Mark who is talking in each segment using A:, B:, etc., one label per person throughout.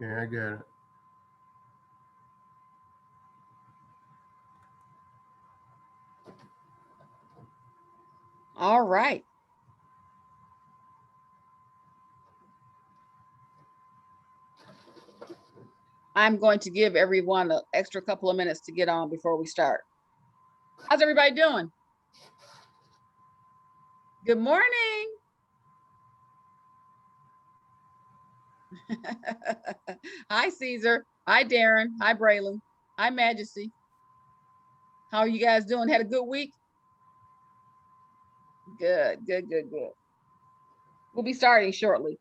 A: Okay, I got it.
B: All right. I'm going to give everyone an extra couple of minutes to get on before we start. How's everybody doing? Good morning. Hi, Caesar. Hi, Darren. Hi, Braylon. Hi, Majesty. How are you guys doing? Had a good week? Good, good, good, good. We'll be starting shortly.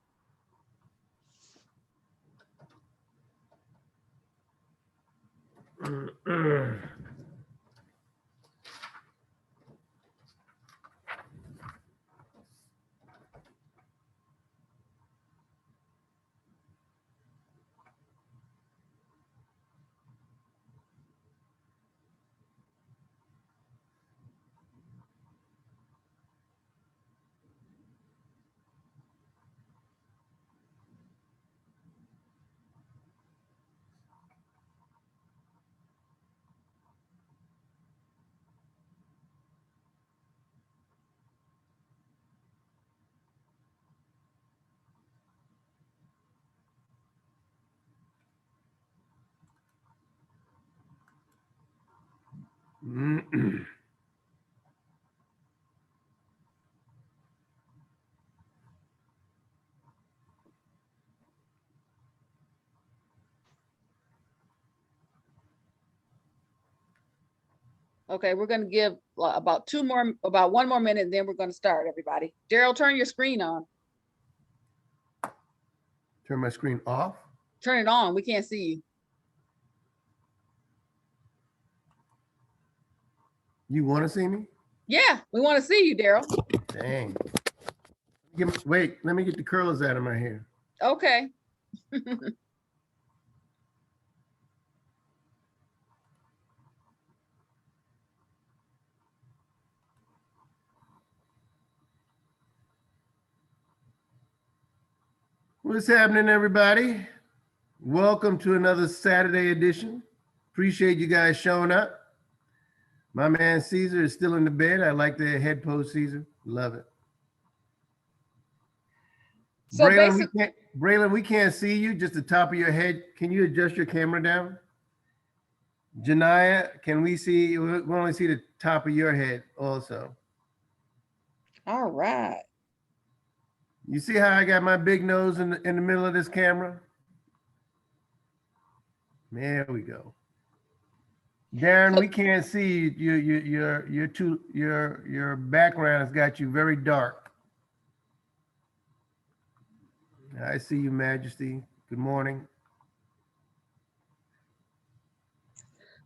B: Okay, we're going to give about one more minute, and then we're going to start, everybody. Daryl, turn your screen on.
A: Turn my screen off.
B: Turn it on. We can't see you.
A: You want to see me?
B: Yeah, we want to see you, Daryl.
A: Dang. Wait, let me get the curls out of my hair.
B: Okay.
A: What's happening, everybody? Welcome to another Saturday edition. Appreciate you guys showing up. My man Caesar is still in the bed. I like the head pose, Caesar. Love it.
B: So
A: Braylon, we can't see you, just the top of your head. Can you adjust your camera down? Janaya, can we see? We only see the top of your head also.
B: All right.
A: You see how I got my big nose in the middle of this camera? There we go. Darren, we can't see you. Your background has got you very dark. I see you, Majesty. Good morning.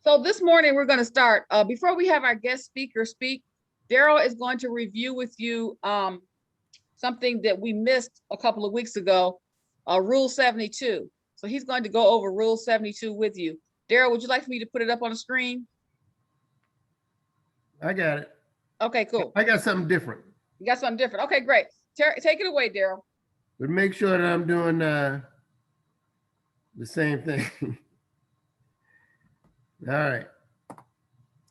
B: So this morning we're going to start. Before we have our guest speaker speak, Daryl is going to review with you something that we missed a couple of weeks ago, Rule 72. So he's going to go over Rule 72 with you. Daryl, would you like for me to put it up on the screen?
A: I got it.
B: Okay, cool.
A: I got something different.
B: You got something different. Okay, great. Take it away, Daryl.
A: But make sure that I'm doing the same thing. All right.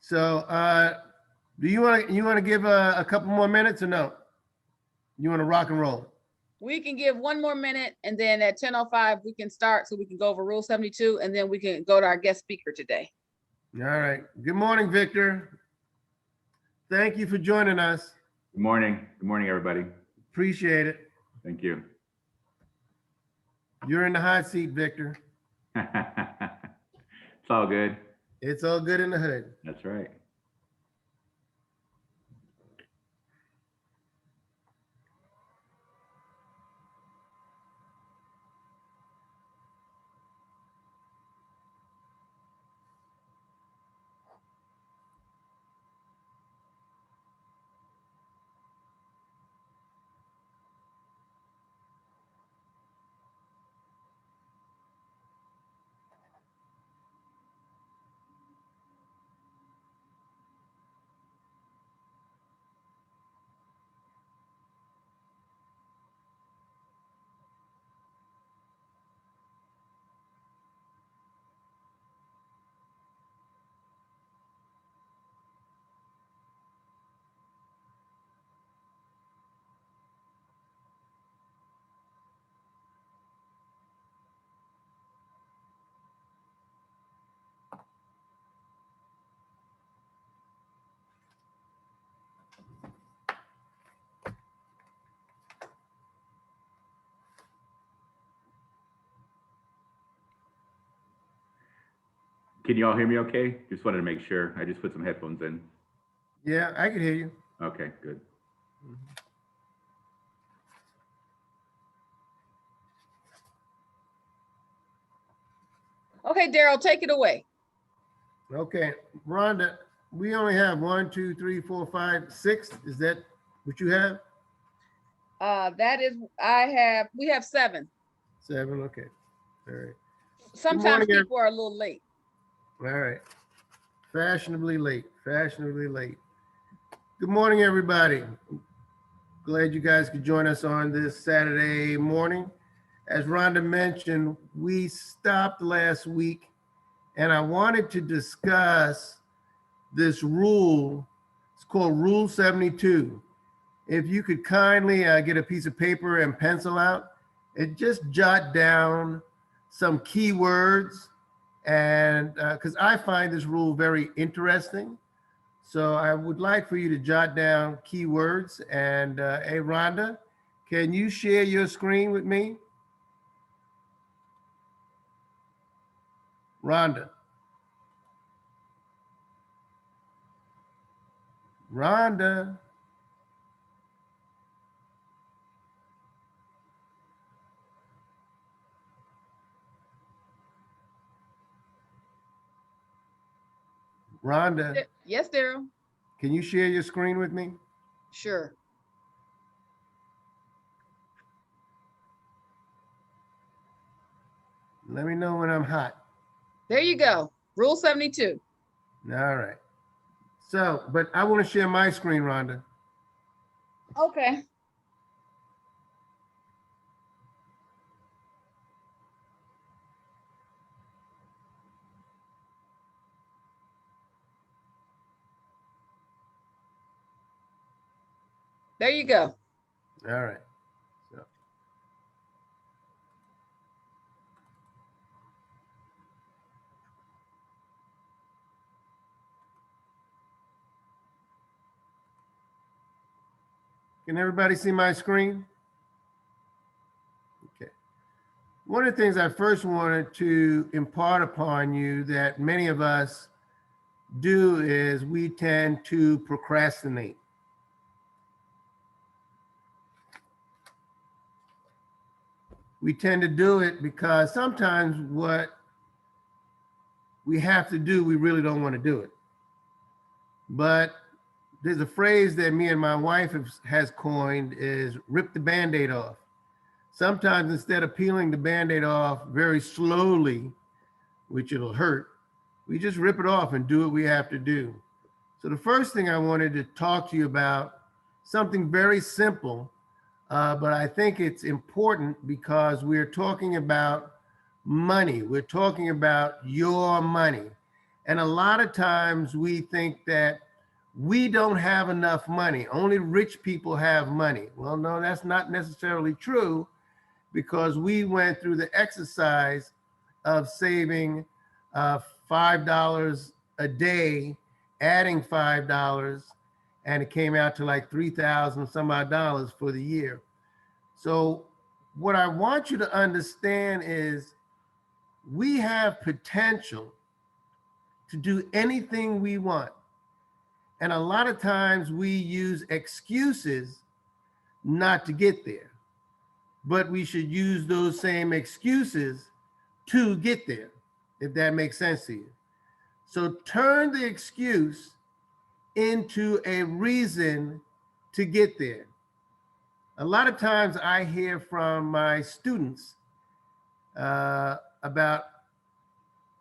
A: So do you want to give a couple more minutes or no? You want to rock and roll?
B: We can give one more minute, and then at 10:05 we can start, so we can go over Rule 72, and then we can go to our guest speaker today.
A: All right. Good morning, Victor. Thank you for joining us.
C: Good morning. Good morning, everybody.
A: Appreciate it.
C: Thank you.
A: You're in the hot seat, Victor.
C: It's all good.
A: It's all good in the hood.
C: That's right. can you all hear me okay? Just wanted to make sure. I just put some headphones in.
A: Yeah, I can hear you.
C: Okay, good.
B: Okay, Daryl, take it away.
A: Okay, Rhonda, we only have 1, 2, 3, 4, 5, 6. Is that what you have?
B: That is, we have 7.
A: 7, okay. All right,
B: Sometimes
A: morning,
B: people are a little late.
A: all right. Fashionably late, fashionably late. Good morning, everybody. Glad you guys could join us on this Saturday morning. As Rhonda mentioned, we stopped last week and I wanted to discuss this rule. It's called Rule 72. If you could kindly get a piece of paper and pencil out and just jot down some keywords, and because I find this rule very interesting. So I would like for you to jot down keywords. And hey, Rhonda, can you share your screen with me? Rhonda. Rhonda. Rhonda,
B: Yes, Daryl.
A: can you share your screen with me?
B: Sure.
A: Let me know when I'm hot.
B: There you go. Rule 72.
A: All right. So, but I want to share my screen, Rhonda.
B: Okay. There you go.
A: All right. So. Can everybody see my screen? Okay. One of the things I first wanted to impart upon you that many of us do is we tend to procrastinate. We tend to do it because sometimes what we have to do, we really don't want to do it. But there's a phrase that me and my wife has coined is rip the Band-Aid off. Sometimes instead of peeling the Band-Aid off very slowly, which it'll hurt, we just rip it off and do what we have to do. So the first thing I wanted to talk to you about, something very simple, but I think it's important because we're talking about money. We're talking about your money. And a lot of times we think that we don't have enough money. Only rich people have money. Well, no, that's not necessarily true because we went through the exercise of saving $5 a day, adding $5, and it came out to like 3,000 some odd dollars for the year. So what I want you to understand is we have potential to do anything we want. And a lot of times we use excuses not to get there, but we should use those same excuses to get there, if that makes sense to you. So turn the excuse into a reason to get there. A lot of times I hear from my students about,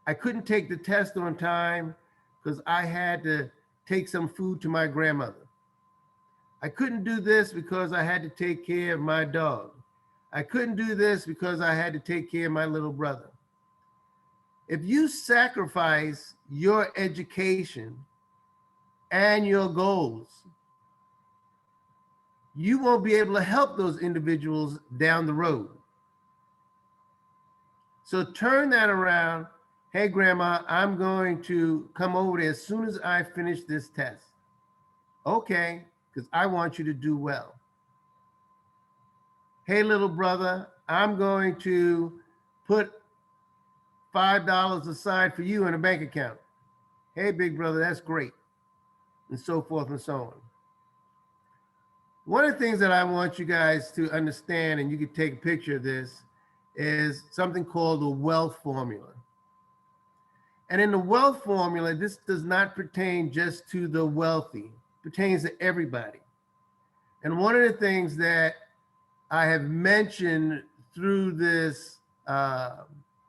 A: I couldn't take the test on time because I had to take some food to my grandmother. I couldn't do this because I had to take care of my dog. I couldn't do this because I had to take care of my little brother. If you sacrifice your education and your goals, you won't be able to help those individuals down the road. So turn that around. Hey, Grandma, I'm going to come over there as soon as I finish this test. Okay, because I want you to do well. Hey, little brother, I'm going to put $5 aside for you in a bank account. Hey, big brother, that's great. And so forth and so on. One of the things that I want you guys to understand, and you can take a picture of this, is something called the wealth formula. And in the wealth formula, this does not pertain just to the wealthy, it pertains to everybody. And one of the things that I have mentioned through this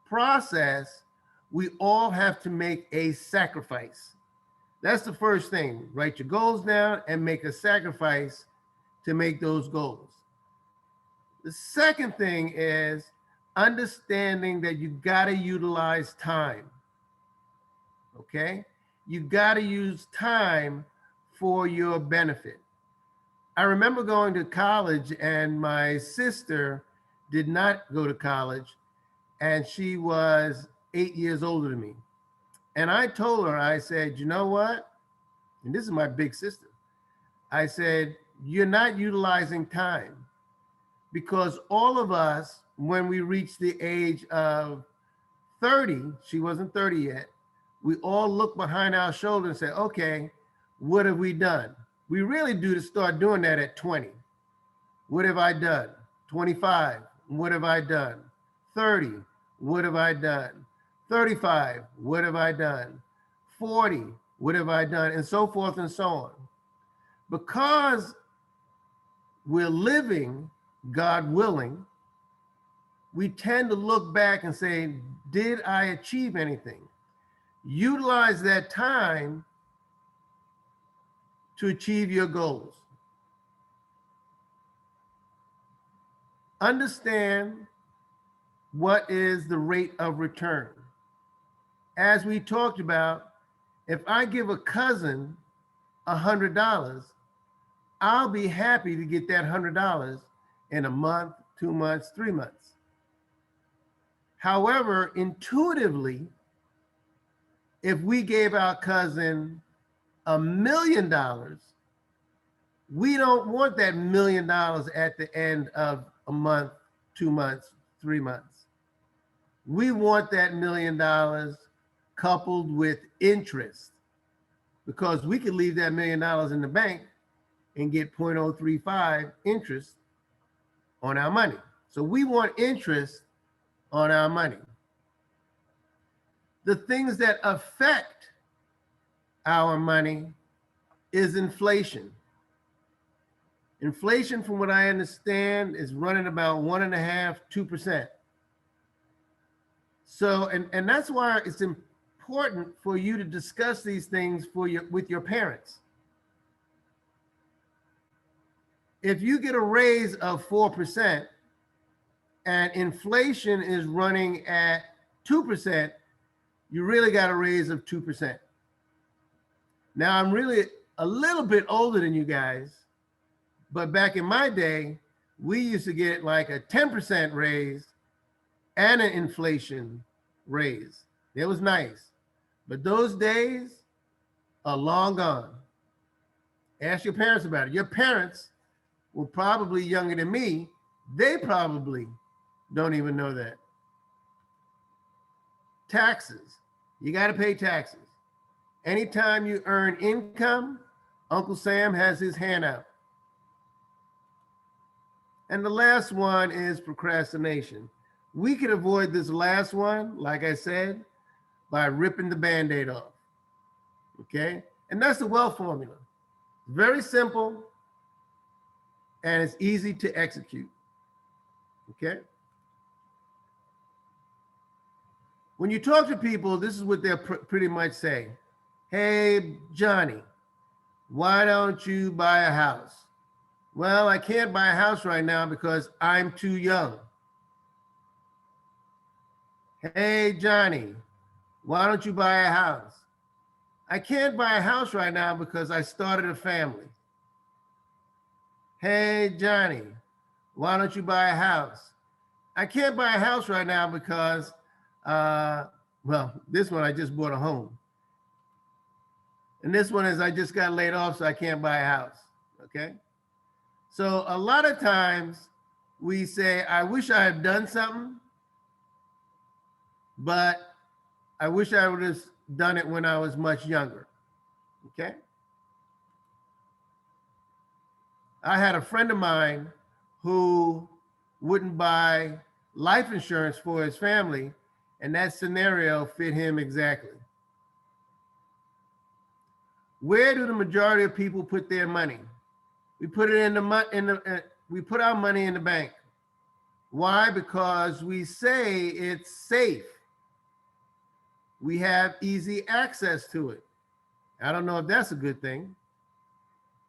A: process, we all have to make a sacrifice. That's the first thing. Write your goals down and make a sacrifice to make those goals. The second thing is understanding that you got to utilize time. Okay? You got to use time for your benefit. I remember going to college, and my sister did not go to college, and she was 8 years older than me. And I told her, I said, you know what? And this is my big sister. I said, you're not utilizing time, because all of us, when we reach the age of 30, she wasn't 30 yet, we all look behind our shoulder and say, okay, what have we done? We really do to start doing that at 20. What have I done? 25, what have I done? 30, what have I done? 35, what have I done? 40, what have I done? And so forth and so on. Because we're living, God willing, we tend to look back and say, did I achieve anything? Utilize that time to achieve your goals. Understand what is the rate of return. As we talked about, if I give a cousin $100, I'll be happy to get that $100 in a month, 2 months, 3 months. However, intuitively, if we gave our cousin $1 million, we don't want that $1 million at the end of a month, 2 months, 3 months. We want that $1 million coupled with interest, because we could leave that $1 million in the bank and get 0.035 interest on our money. So we want interest on our money. The things that affect our money is inflation. Inflation, from what I understand, is running about 1.5%, 2%. So, and that's why it's important for you to discuss these things with your parents. If you get a raise of 4% and inflation is running at 2%, you really got a raise of 2%. Now, I'm really a little bit older than you guys, but back in my day, we used to get like a 10% raise and an inflation raise. It was nice. But those days are long gone. Ask your parents about it. Your parents were probably younger than me. They probably don't even know that. Taxes. You got to pay taxes. Anytime you earn income, Uncle Sam has his hand out. And the last one is procrastination. We could avoid this last one, like I said, by ripping the Band-Aid off. Okay? And that's the wealth formula. Very simple, and it's easy to execute. Okay? When you talk to people, this is what they'll pretty much say. Hey, Johnny, why don't you buy a house? Well, I can't buy a house right now because I'm too young. Hey, Johnny, why don't you buy a house? I can't buy a house right now because I started a family. Hey, Johnny, why don't you buy a house? I can't buy a house right now because, well, this one I just bought a home. And this one is I just got laid off, so I can't buy a house, okay? So a lot of times we say, I wish I had done something, but I wish I would have done it when I was much younger. Okay. I had a friend of mine who wouldn't buy life insurance for his family, and that scenario fit him exactly. Where do the majority of people put their money? We put it we put our money in the bank. Why? Because we say it's safe. We have easy access to it. I don't know if that's a good thing.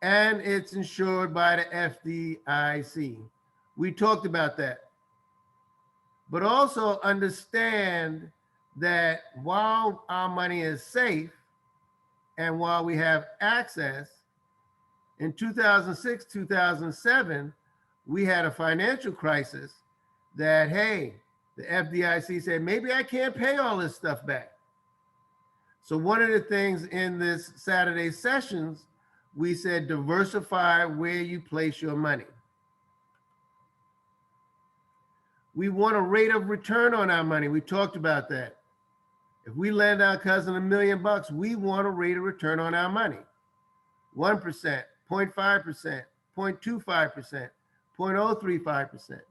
A: And it's insured by the FDIC. We talked about that. But also understand that while our money is safe and while we have access, in 2006, 2007, we had a financial crisis that, hey, the FDIC said, maybe I can't pay all this stuff back. So one of the things in this Saturday sessions, we said diversify where you place your money. We want a rate of return on our money. We talked about that. If we lend our cousin $1 million, we want a rate of return on our money. 1%, 0.5%, 0.25%, 0.035%.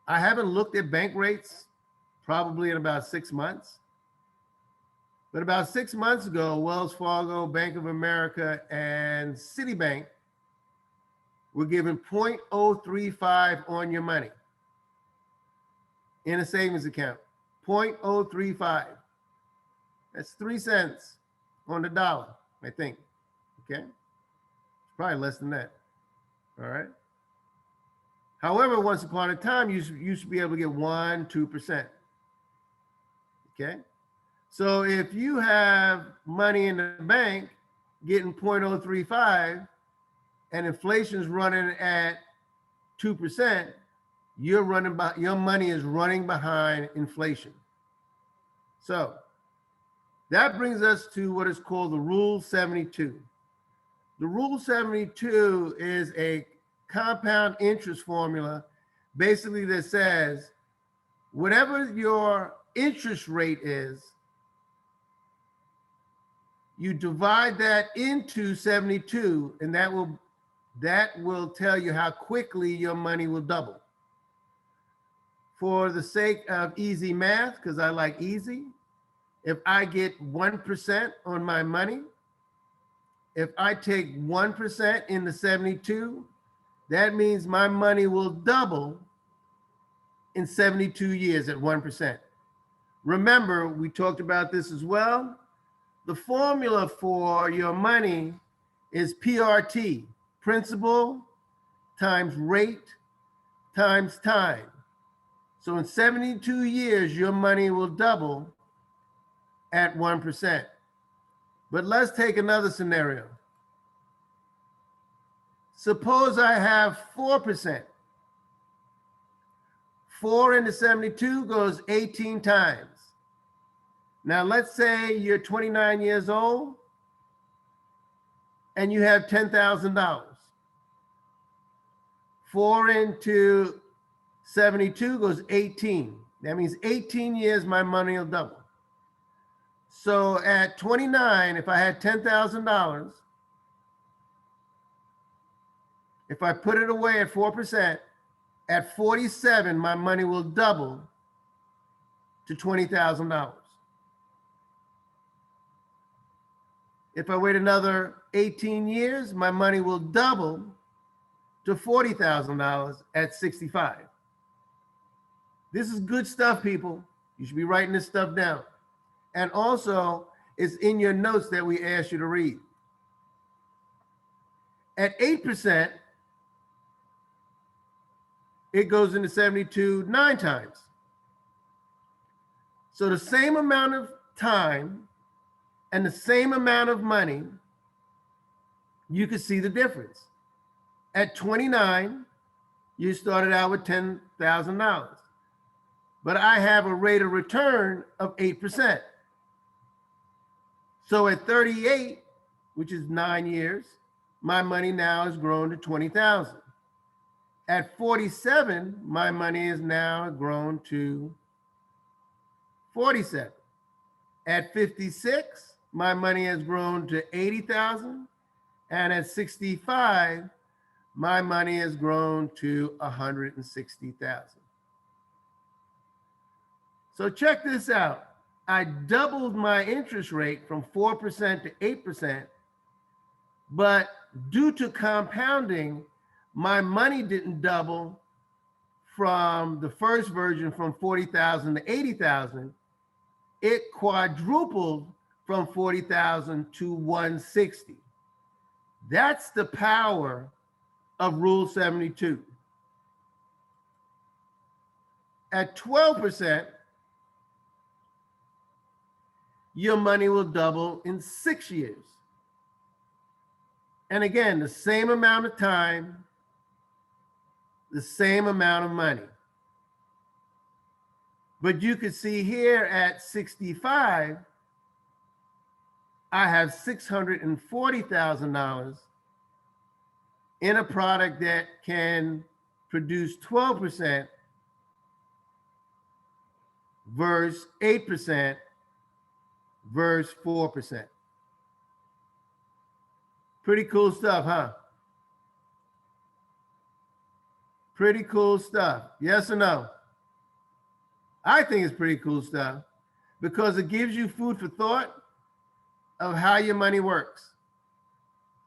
A: I haven't looked at bank rates probably in about 6 months. But about 6 months ago, Wells Fargo, Bank of America, and Citibank were giving 0.035 on your money in a savings account. 0.035. That's 3 cents on the dollar, I think. Okay. It's probably less than that. All right. However, once upon a time, you used to be able to get 1%, 2%. Okay. So if you have money in the bank getting 0.035 and inflation's running at 2%, your money is running behind inflation. So that brings us to what is called the Rule 72. The Rule 72 is a compound interest formula, basically that says whatever your interest rate is, you divide that into 72, and that will tell you how quickly your money will double. For the sake of easy math, because I like easy, if I get 1% on my money, if I take 1% in the 72, that means my money will double in 72 years at 1%. Remember, we talked about this as well. The formula for your money is PRT, principal times rate times time. So in 72 years, your money will double at 1%. But let's take another scenario. Suppose I have 4%. 4 into 72 goes 18 times. Now let's say you're 29 years old and you have $10,000. 4 into 72 goes 18. That means 18 years my money will double. So at 29, if I had $10,000, if I put it away at 4%, at 47, my money will double to $20,000. If I wait another 18 years, my money will double to $40,000 at 65. This is good stuff, people. You should be writing this stuff down. And also, it's in your notes that we asked you to read. At 8%, it goes into 72 9 times. So the same amount of time and the same amount of money, you can see the difference. At 29, you started out with $10,000. But I have a rate of return of 8%. So at 38, which is 9 years, my money now has grown to 20,000. At 47, my money is now grown to 47. At 56, my money has grown to 80,000. And at 65, my money has grown to 160,000. So check this out. I doubled my interest rate from 4% to 8%, but due to compounding, my money didn't double from the first version from 40,000 to 80,000. It quadrupled from 40,000 to 160. That's the power of Rule 72. At 12%, your money will double in 6 years. And again, the same amount of time, the same amount of money. But you can see here at 65, I have $640,000 in a product that can produce 12% versus 8% versus 4%. Pretty cool stuff, huh? Pretty cool stuff. Yes or no? I think it's pretty cool stuff because it gives you food for thought of how your money works.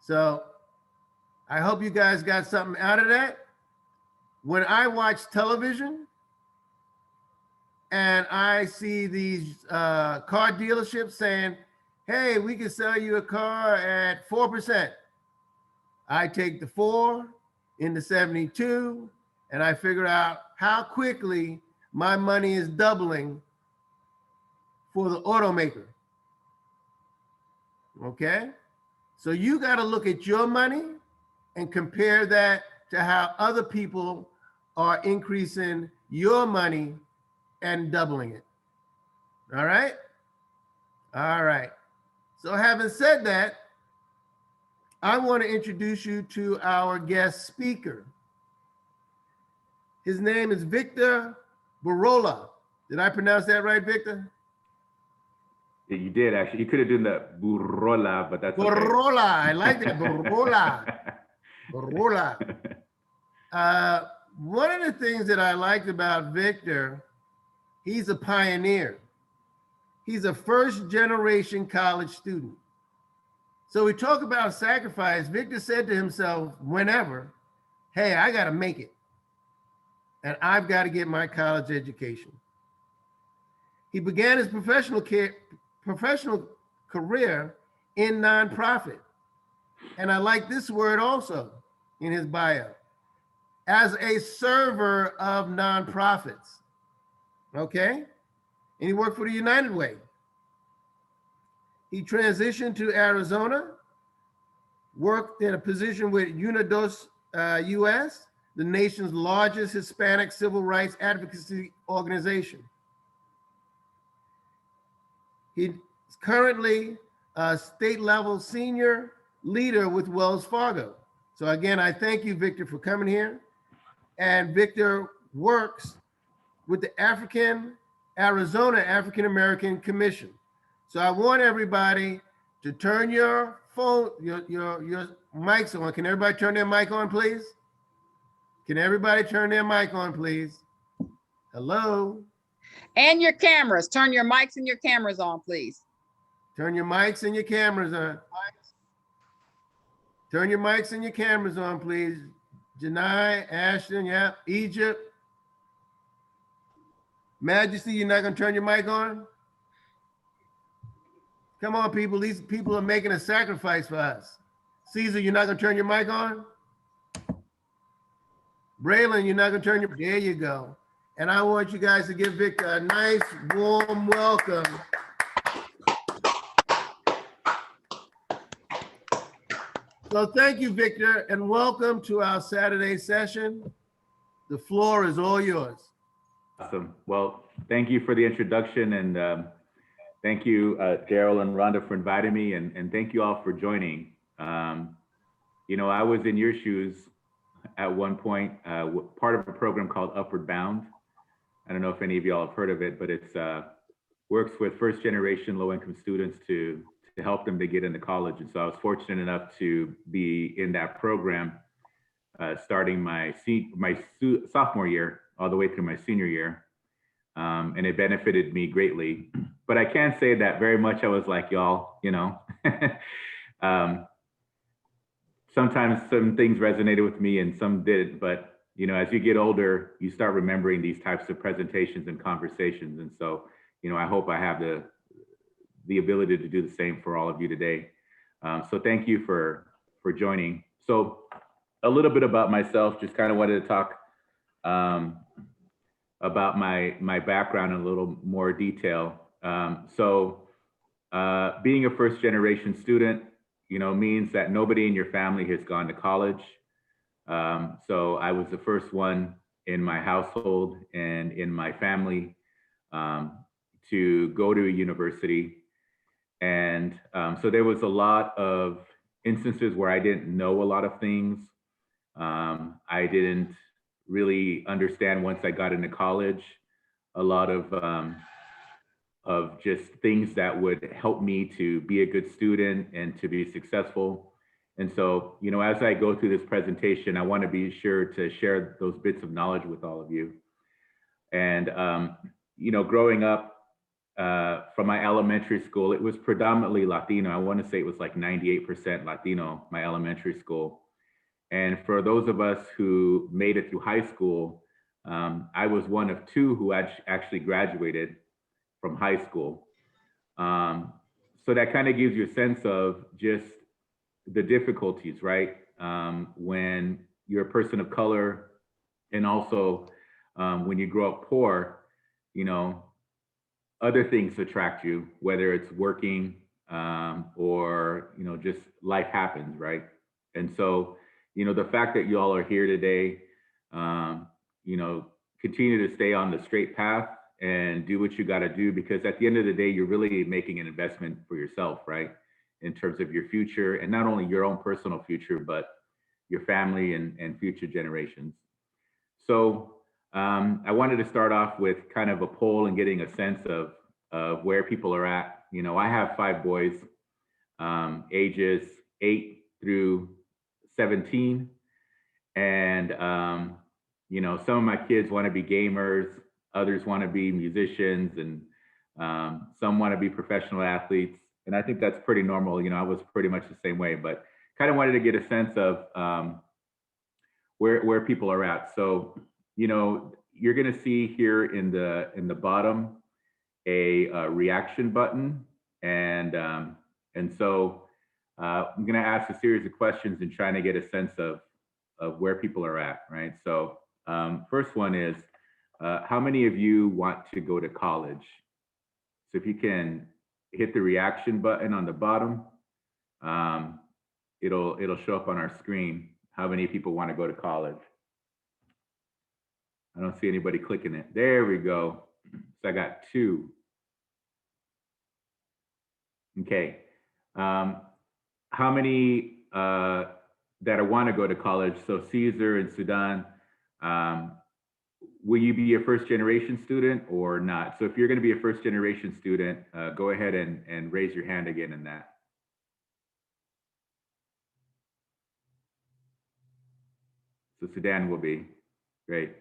A: So I hope you guys got something out of that. When I watch television and I see these car dealerships saying, hey, we can sell you a car at 4%. I take the 4 into 72 and I figure out how quickly my money is doubling for the automaker. Okay? So you got to look at your money and compare that to how other people are increasing your money and doubling it. All right? All right. So having said that, I want to introduce you to our guest speaker. His name is Victor Barola. Did I pronounce that right, Victor?
C: Yeah, you did actually. You could have done the burrola, but that's okay.
A: Barola. I like that. Barola. Barola. One of the things that I liked about Victor, he's a pioneer. He's a first generation college student. So we talk about sacrifice. Victor said to himself, whenever, hey, I got to make it. And I've got to get my college education. He began his professional career in nonprofit. And I like this word also in his bio, as a server of nonprofits. Okay? And he worked for the United Way. He transitioned to Arizona, worked in a position with Unidos US, the nation's largest Hispanic civil rights advocacy organization. He's currently a state level senior leader with Wells Fargo. So again, I thank you, Victor, for coming here. And Victor works with the Arizona African American Commission. So I want everybody to turn your phone, your mics on. Can everybody turn their mic on, please? Can everybody turn their mic on, please? Hello?
B: And your cameras. Turn your mics and your cameras on, please.
A: Turn your mics and your cameras on. Turn your mics and your cameras on, please. Janai, Ashton, yeah, Egypt. Majesty, you're not gonna turn your mic on? Come on, people. These people are making a sacrifice for us. Caesar, you're not gonna turn your mic on? Braylon, you're not gonna turn your, there you go. And I want you guys to give Victor a nice, warm welcome. So thank you, Victor, and welcome to our Saturday session. The floor is all yours.
C: Awesome. Well, thank you for the introduction, and thank you, Daryl and Rhonda, for inviting me, and thank you all for joining. You know, I was in your shoes at one point, part of a program called Upward Bound. I don't know if any of y'all have heard of it, but it's works with first generation low income students to help them to get into college. And so I was fortunate enough to be in that program starting my sophomore year all the way through my senior year. And it benefited me greatly. But I can't say that very much I was like y'all, you know. Sometimes some things resonated with me and some did, but you know, as you get older, you start remembering these types of presentations and conversations. And so, you know, I hope I have the ability to do the same for all of you today. So thank you for joining. So a little bit about myself, just kind of wanted to talk about my background in a little more detail. Being a first generation student, you know, means that nobody in your family has gone to college. So I was the first one in my household and in my family to go to a university. And so there was a lot of instances where I didn't know a lot of things. I didn't really understand once I got into college, a lot of just things that would help me to be a good student and to be successful. And so, you know, as I go through this presentation, I want to be sure to share those bits of knowledge with all of you. And, you know, growing up from my elementary school, it was predominantly Latino. I want to say it was like 98% Latino, my elementary school. And for those of us who made it through high school, I was one of two who actually graduated from high school. So that kind of gives you a sense of just the difficulties, right? When you're a person of color, and also when you grow up poor, you know, other things attract you, whether it's working or, you know, just life happens, right? And so, you know, the fact that you all are here today, you know, continue to stay on the straight path and do what you got to do, because at the end of the day, you're really making an investment for yourself, right? In terms of your future, and not only your own personal future, but your family and future generations. So I wanted to start off with kind of a poll and getting a sense of where people are at. You know, I have 5 boys, ages 8 through 17. And, you know, some of my kids want to be gamers, others want to be musicians, and some want to be professional athletes. And I think that's pretty normal. You know, I was pretty much the same way, but kind of wanted to get a sense of where people are at. So, you know, you're going to see here in the bottom a reaction button, and so I'm going to ask a series of questions and trying to get a sense of where people are at, right? So first one is, how many of you want to go to college? So if you can hit the reaction button on the bottom, it'll show up on our screen how many people want to go to college. I don't see anybody clicking it. There we go. So I got 2. Okay. How many that want to go to college? So Caesar and Sudan, will you be a first generation student or not? So if you're going to be a first generation student, go ahead and raise your hand again in that. So Sudan will be. Great.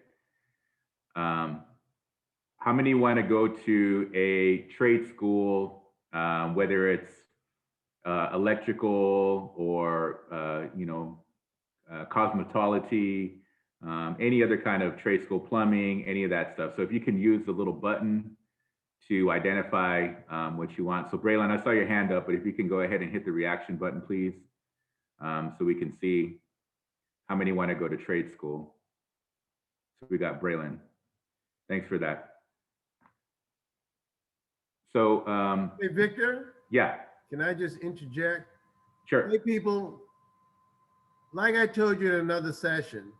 C: How many want to go to a trade school, whether it's electrical or, you know, cosmetology, any other kind of trade school, plumbing, any of that stuff. So if you can use the little button to identify what you want. So Braylon, I saw your hand up, but if you can go ahead and hit the reaction button, please, so we can see how many want to go to trade school. So we got Braylon. Thanks for that. So,
A: Hey, Victor,
C: yeah,
A: can I just interject?
C: sure.
A: Hey, people, like I told you in another session,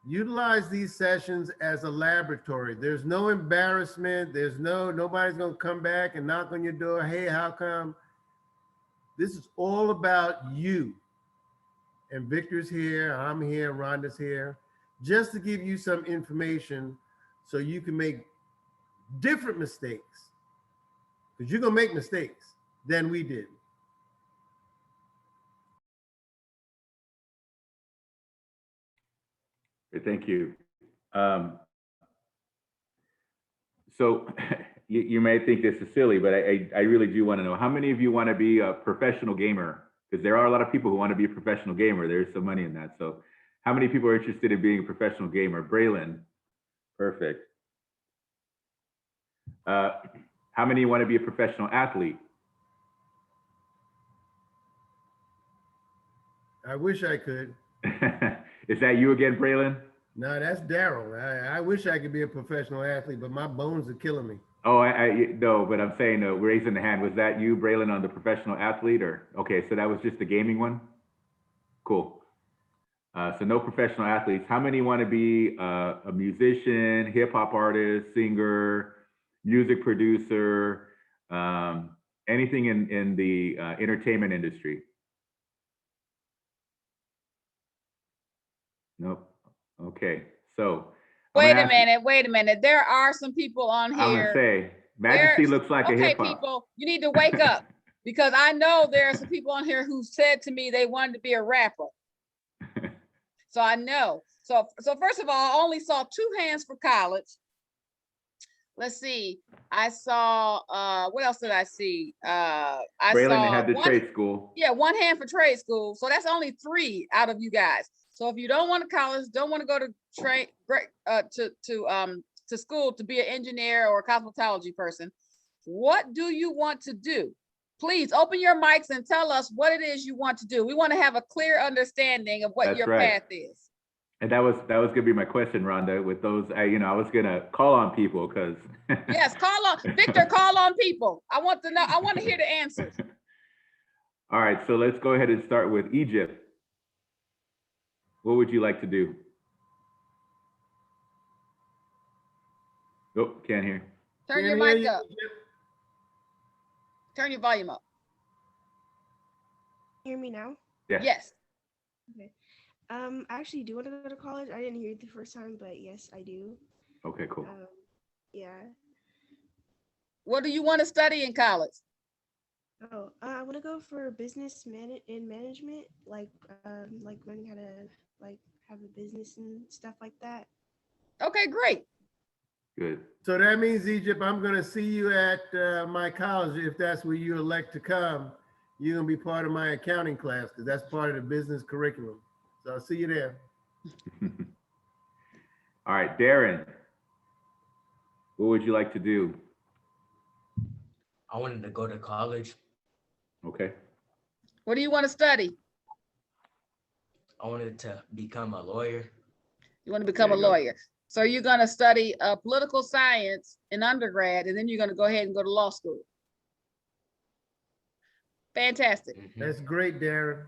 A: utilize these sessions as a laboratory. There's no embarrassment. There's nobody's going to come back and knock on your door. Hey, how come? This is all about you. And Victor's here, I'm here, Rhonda's here, just to give you some information so you can make different mistakes Because you're gonna make mistakes than we did.
C: Thank you. So you may think this is silly, but I really do want to know, how many of you want to be a professional gamer? Because there are a lot of people who want to be a professional gamer. There's some money in that. So how many people are interested in being a professional gamer? Braylon, perfect. How many want to be a professional athlete?
A: I wish I could.
C: Is that you again, Braylon?
A: No, that's Daryl. I wish I could be a professional athlete, but my bones are killing me.
C: Oh, no, but I'm saying, raising the hand, was that you, Braylon, on the professional athlete, or, okay, so that was just the gaming one? Cool. So no professional athletes. How many want to be a musician, hip hop artist, singer, music producer, anything in the entertainment industry? Nope. Okay, so.
B: Wait a minute. There are some people on
C: I'm gonna
B: here.
C: say, Majesty looks like a
B: Okay,
C: hip hop.
B: people, you need to wake up because I know there are some people on here who said to me they wanted to be a rapper. So I know. So first of all, I only saw 2 hands for college. Let's see. I saw, what else did I see?
C: Braylon had the trade school.
B: Yeah, 1 hand for trade school. So that's only 3 out of you guys. So if you don't want to college, don't want to go to to school to be an engineer or a cosmetology person, what do you want to do? Please open your mics and tell us what it is you want to do. We want to have a clear understanding of what
C: That's
B: your
C: right.
B: path is.
C: And that was gonna be my question, Rhonda. With those, I was gonna call on people because.
B: Yes, call on Victor. Call on people. I want to know. I want to hear the answers.
C: All right, so let's go ahead and start with Egypt. What would you like to do? Oh, can't hear.
B: Turn your mic up. Turn your volume up.
D: Hear me now?
C: Yeah.
B: Yes.
D: Okay. I actually do want to go to college. I didn't hear it the first time, but yes, I do.
C: Okay, cool.
D: Yeah.
B: What do you want to study in college?
D: Oh, I want to go for business management, like learning how to have a business and stuff like that.
B: Okay, great.
C: Good.
A: So that means, Egypt, I'm going to see you at my college. If that's where you elect to come, you're going to be part of my accounting class because that's part of the business curriculum. So I'll see you there.
C: All right, Darren, what would you like to do?
E: I wanted to go to college.
C: Okay.
B: What do you want to study?
E: I wanted to become a lawyer.
B: You want to become a
C: There you go.
B: lawyer. So you're going to study political science in undergrad, and then you're going to go ahead and go to law school. Fantastic.
E: Mhm.
A: That's great, Darren.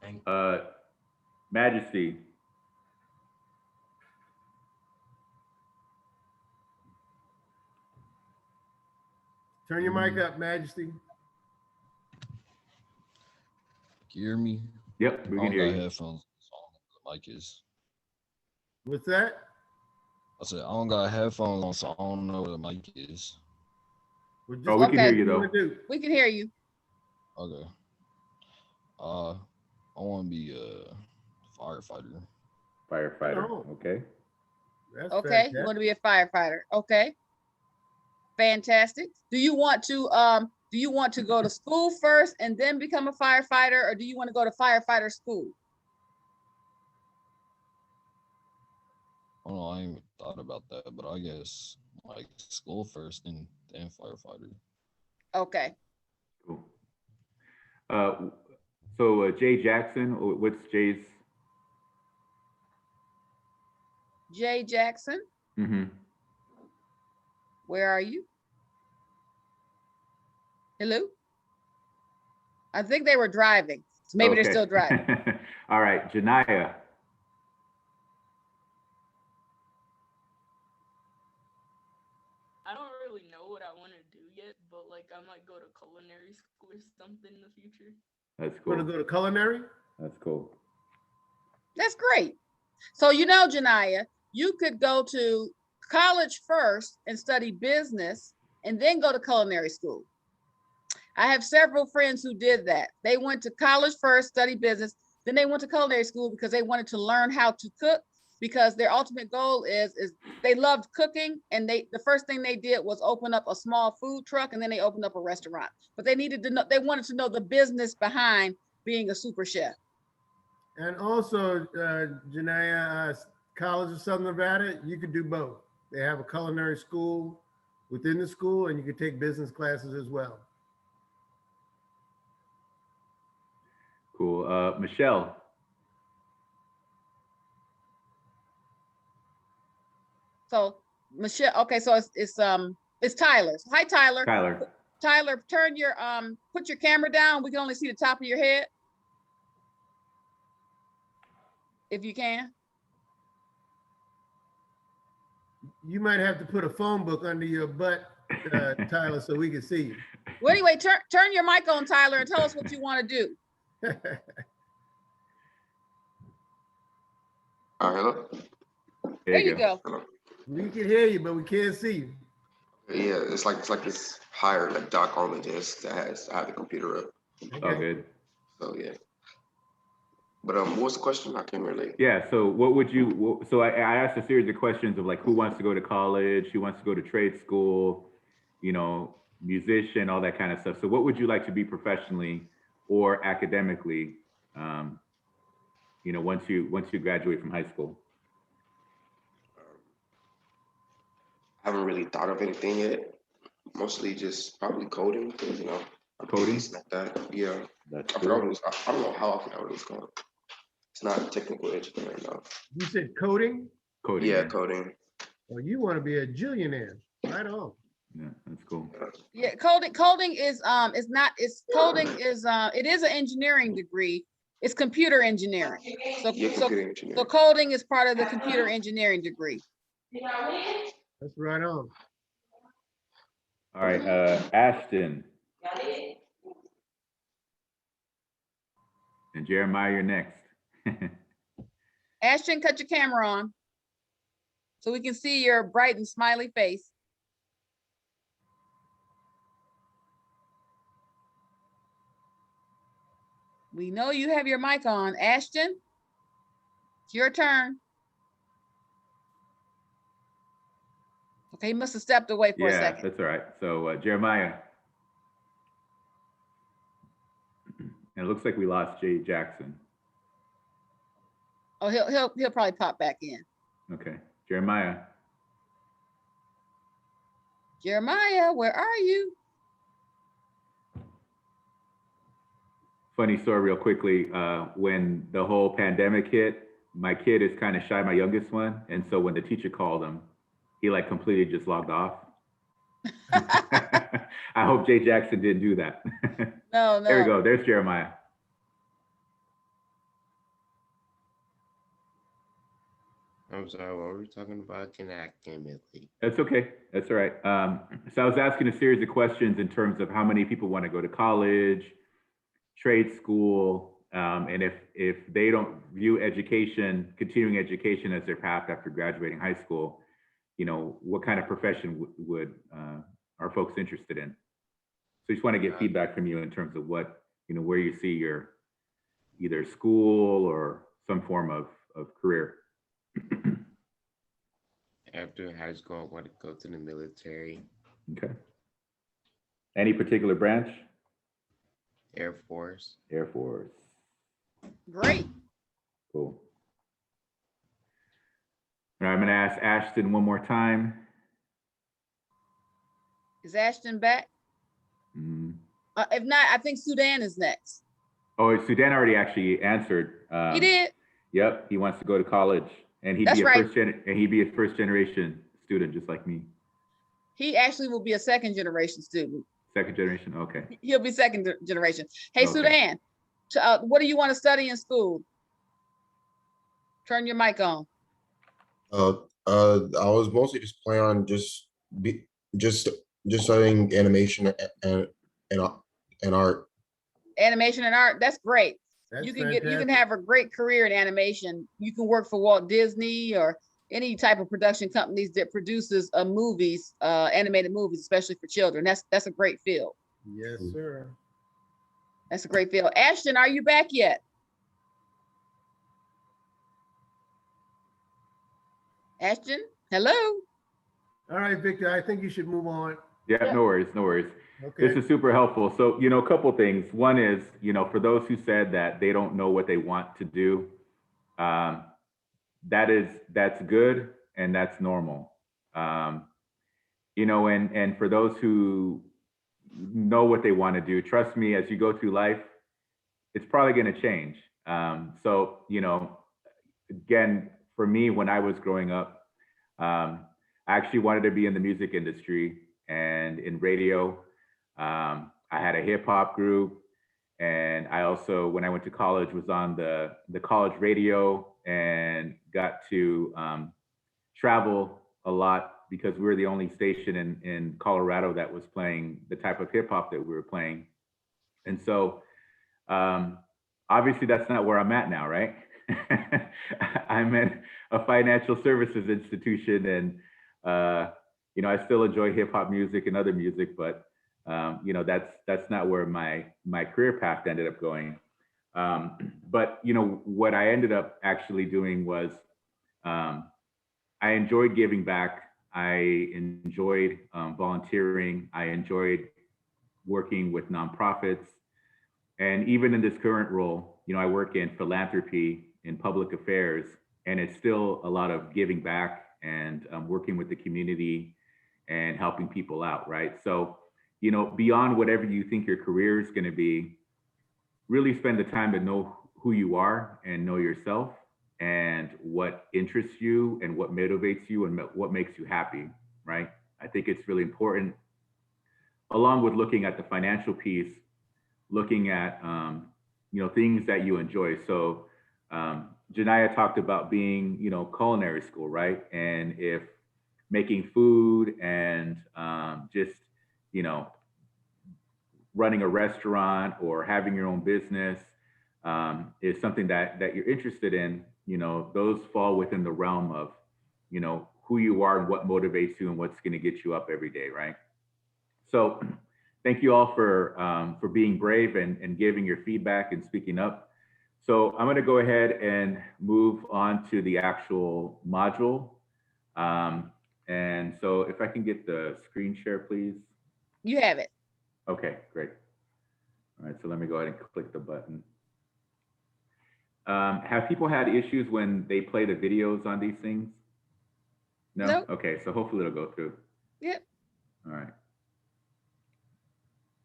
E: And
C: Majesty.
A: Turn your mic up, Majesty.
F: Can you hear me?
C: Yep, we
F: I
C: can
F: don't
C: hear
F: got
C: you.
F: headphones on. The mic is.
A: What's that?
F: I said I don't got headphones on, so I don't know where the mic is.
A: Well, just
C: Oh, we
B: Okay.
C: can hear you
A: what
C: though.
A: you wanna do.
B: We can hear you.
F: Okay. I want to be a firefighter.
C: Firefighter.
A: Oh.
C: Okay.
A: That's
B: Okay,
A: fantastic.
B: you want to be a firefighter. Okay. Fantastic. Do you want to go to school first and then become a firefighter, or do you want to go to firefighter school?
F: I don't know. I ain't even thought about that, but I guess like school first and then firefighter.
B: Okay.
C: Cool. So Jay Jackson, what's Jay's?
B: Jay Jackson,
C: Mm-hmm.
B: where are you? Hello? I think they were driving. So maybe they're still driving.
C: All right, Janaya.
G: I don't really know what I want to do yet, but like I might go to culinary school or something in the future.
C: That's
A: Going
C: cool.
A: to go to culinary?
C: That's cool.
B: That's great. So, Janaya, you could go to college first and study business and then go to culinary school. I have several friends who did that. They went to college first, studied business, then they went to culinary school because they wanted to learn how to cook, because their ultimate goal is they loved cooking, and the first thing they did was open up a small food truck, and then they opened up a restaurant. But they needed to know, they wanted to know the business behind being a super chef.
A: And also, Janaya, College of Southern Nevada, you could do both. They have a culinary school within the school, and you could take business classes as well.
C: Cool. Michelle.
B: So Michelle, okay, so it's Tyler. So, hi, Tyler.
C: Tyler.
B: Tyler, turn your put your camera down. We can only see the top of your head. If you can.
A: You might have to put a phone book under your butt, Tyler, so we can see you.
B: Well, anyway, turn your mic on, Tyler, and tell us what you want to do.
H: Hello.
B: There you go.
H: Hello.
A: We can hear you, but we can't see you.
H: Yeah, it's like this higher like dock on the desk that I have the computer up.
C: Oh, good.
H: So yeah. But what was the question? I can't relate.
C: Yeah. So what would you? So I asked a series of questions of like who wants to go to college, who wants to go to trade school, you know, musician, all that kind of stuff. So what would you like to be professionally or academically? You know, once you graduate from high school.
H: I haven't really thought of anything yet. Mostly just probably coding, because you know, I'm
C: Coding?
H: decent at that. Yeah.
C: That's
H: I forgot what it was, I don't know how I forgot what it was called. It's not technical engineering though.
A: You said coding?
C: coding.
H: Yeah, coding.
A: Well, you want to be a Jillionaire. Right on.
C: Yeah, that's cool.
B: Yeah, coding is it is an engineering degree. It's computer engineering. So
H: Yeah, computer engineering.
B: so coding is part of the computer engineering degree.
A: That's right on.
C: All right, Ashton. And Jeremiah, you're next.
B: Ashton, cut your camera on so we can see your bright and smiley face. We know you have your mic on. Ashton, it's your turn. Okay, he must have stepped away for a
C: Yeah,
B: second.
C: that's all right. So Jeremiah. And it looks like we lost Jay Jackson.
B: Oh, he'll probably pop back in.
C: Okay, Jeremiah.
B: Jeremiah, where are you?
C: Funny story real quickly, when the whole pandemic hit, my kid is kind of shy, my youngest one. And so when the teacher called him, he like completely just logged off. I hope Jay Jackson didn't do that.
B: No.
C: There we go, there's Jeremiah.
I: I'm sorry, what were we talking about academically?
C: That's okay, that's all right. So I was asking a series of questions in terms of how many people want to go to college, trade school, and if they don't view education, continuing education as their path after graduating high school, you know, what kind of profession would are folks interested in? So I just want to get feedback from you in terms of what, you know, where you see your either school or some form of career.
I: After high school, I want to go to the military,
C: Okay. Any particular branch?
I: Air Force.
C: Air Force.
B: Great.
C: Cool. All right, I'm gonna ask Ashton one more time.
B: Is Ashton back?
C: Mm.
B: If not, I think Sudan is next.
C: Oh, Sudan already actually answered.
B: He did.
C: Yep, he wants to go to college, and he'd
B: That's
C: be a
B: right.
C: first generation student just like me.
B: He actually will be a second generation student.
C: Second generation, okay.
B: He'll be second generation. Hey,
C: Okay.
B: Sudan, what do you want to study in school? Turn your mic on.
J: I was mostly just planning on just studying animation and art.
B: Animation and art, that's great.
A: That's
B: You can
A: fantastic.
B: have a great career in animation. You can work for Walt Disney or any type of production companies that produces movies, animated movies, especially for children. That's a great field.
A: Yes, sir.
B: That's a great field. Ashton, are you back yet? Ashton, hello?
A: All right, Victor, I think you should move on.
C: Yeah, no worries, no worries.
A: Okay.
C: This is super helpful. So, a couple things. One is, for those who said that they don't know what they want to do, that's good and that's normal. And for those who know what they want to do, trust me, as you go through life, it's probably going to change. So, again, for me, when I was growing up, I actually wanted to be in the music industry and in radio. I had a hip hop group, and I also, when I went to college, was on the college radio and got to travel a lot because we were the only station in Colorado that was playing the type of hip hop that we were playing. And so obviously that's not where I'm at now, right? I'm in a financial services institution, and I still enjoy hip hop music and other music, but that's not where my career path ended up going. But what I ended up actually doing was I enjoyed giving back. I enjoyed volunteering. I enjoyed working with nonprofits. And even in this current role, I work in philanthropy, in public affairs, and it's still a lot of giving back and working with the community and helping people out, right? So, beyond whatever you think your career is going to be, really spend the time to know who you are and know yourself and what interests you and what motivates you and what makes you happy, right? I think it's really important, along with looking at the financial piece, looking at things that you enjoy. So Janaya talked about being, culinary school, right? And if making food and just, running a restaurant or having your own business is something that you're interested in, those fall within the realm of, who you are and what motivates you and what's going to get you up every day, right? So thank you all for being brave and giving your feedback and speaking up. So I'm going to go ahead and move on to the actual module. And so if I can get the screen share, please.
B: You have it.
C: Okay, great. All right, so let me go ahead and click the button. Have people had issues when they play the videos on these things? No?
B: Nope.
C: Okay, so hopefully it'll go through.
B: Yep.
C: All right.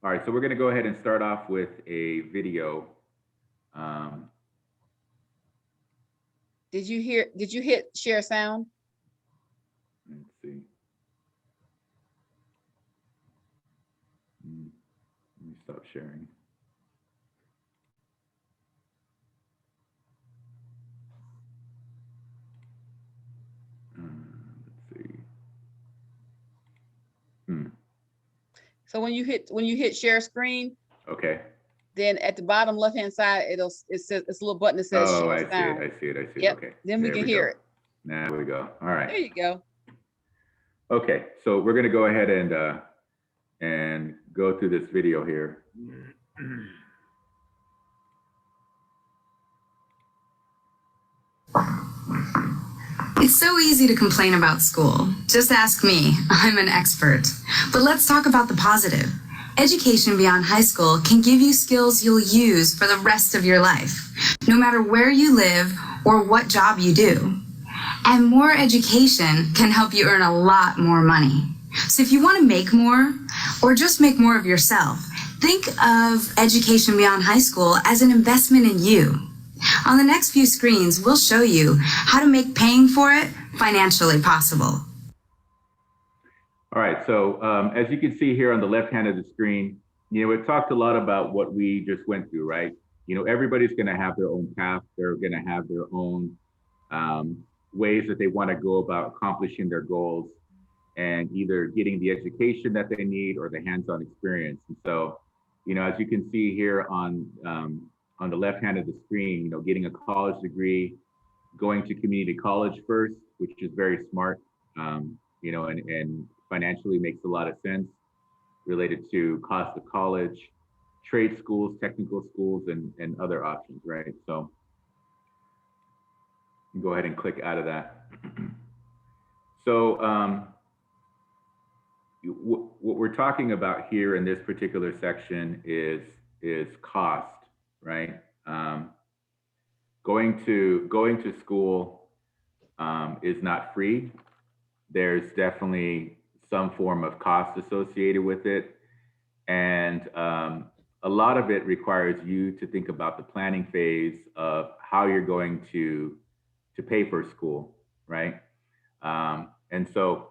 C: All right, so we're gonna go ahead and start off with a video.
B: Did you hit share sound?
C: Let's see. Let me stop sharing. Let's see.
B: So when you hit share screen,
C: Okay.
B: then at the bottom left hand side, it says it's a little button that says
C: Oh, I
B: share
C: see
B: sound.
C: it. I see it.
B: Yep.
C: Okay.
B: Then we
C: There
B: can hear
C: go.
B: it.
C: There we go. All right.
B: There you go.
C: Okay, so we're gonna go ahead and go through this video here.
K: It's so easy to complain about school. Just ask me. I'm an expert. But let's talk about the positive. Education beyond high school can give you skills you'll use for the rest of your life, no matter where you live or what job you do. And more education can help you earn a lot more money. So if you want to make more, or just make more of yourself, think of education beyond high school as an investment in you. On the next few screens, we'll show you how to make paying for it financially possible.
C: All right, so as you can see here on the left hand of the screen, it talked a lot about what we just went through, right? Everybody's gonna have their own path. They're gonna have their own ways that they wanna go about accomplishing their goals and either getting the education that they need or the hands-on experience. And so, as you can see here on the left hand of the screen, getting a college degree, going to community college first, which is very smart, you know, and financially makes a lot of sense related to cost of college, trade schools, technical schools, and other options, right? So go ahead and click out of that. So what we're talking about here in this particular section is cost, right? Going to school is not free. There's definitely some form of cost associated with it, and a lot of it requires you to think about the planning phase of how you're going to pay for school, right? And so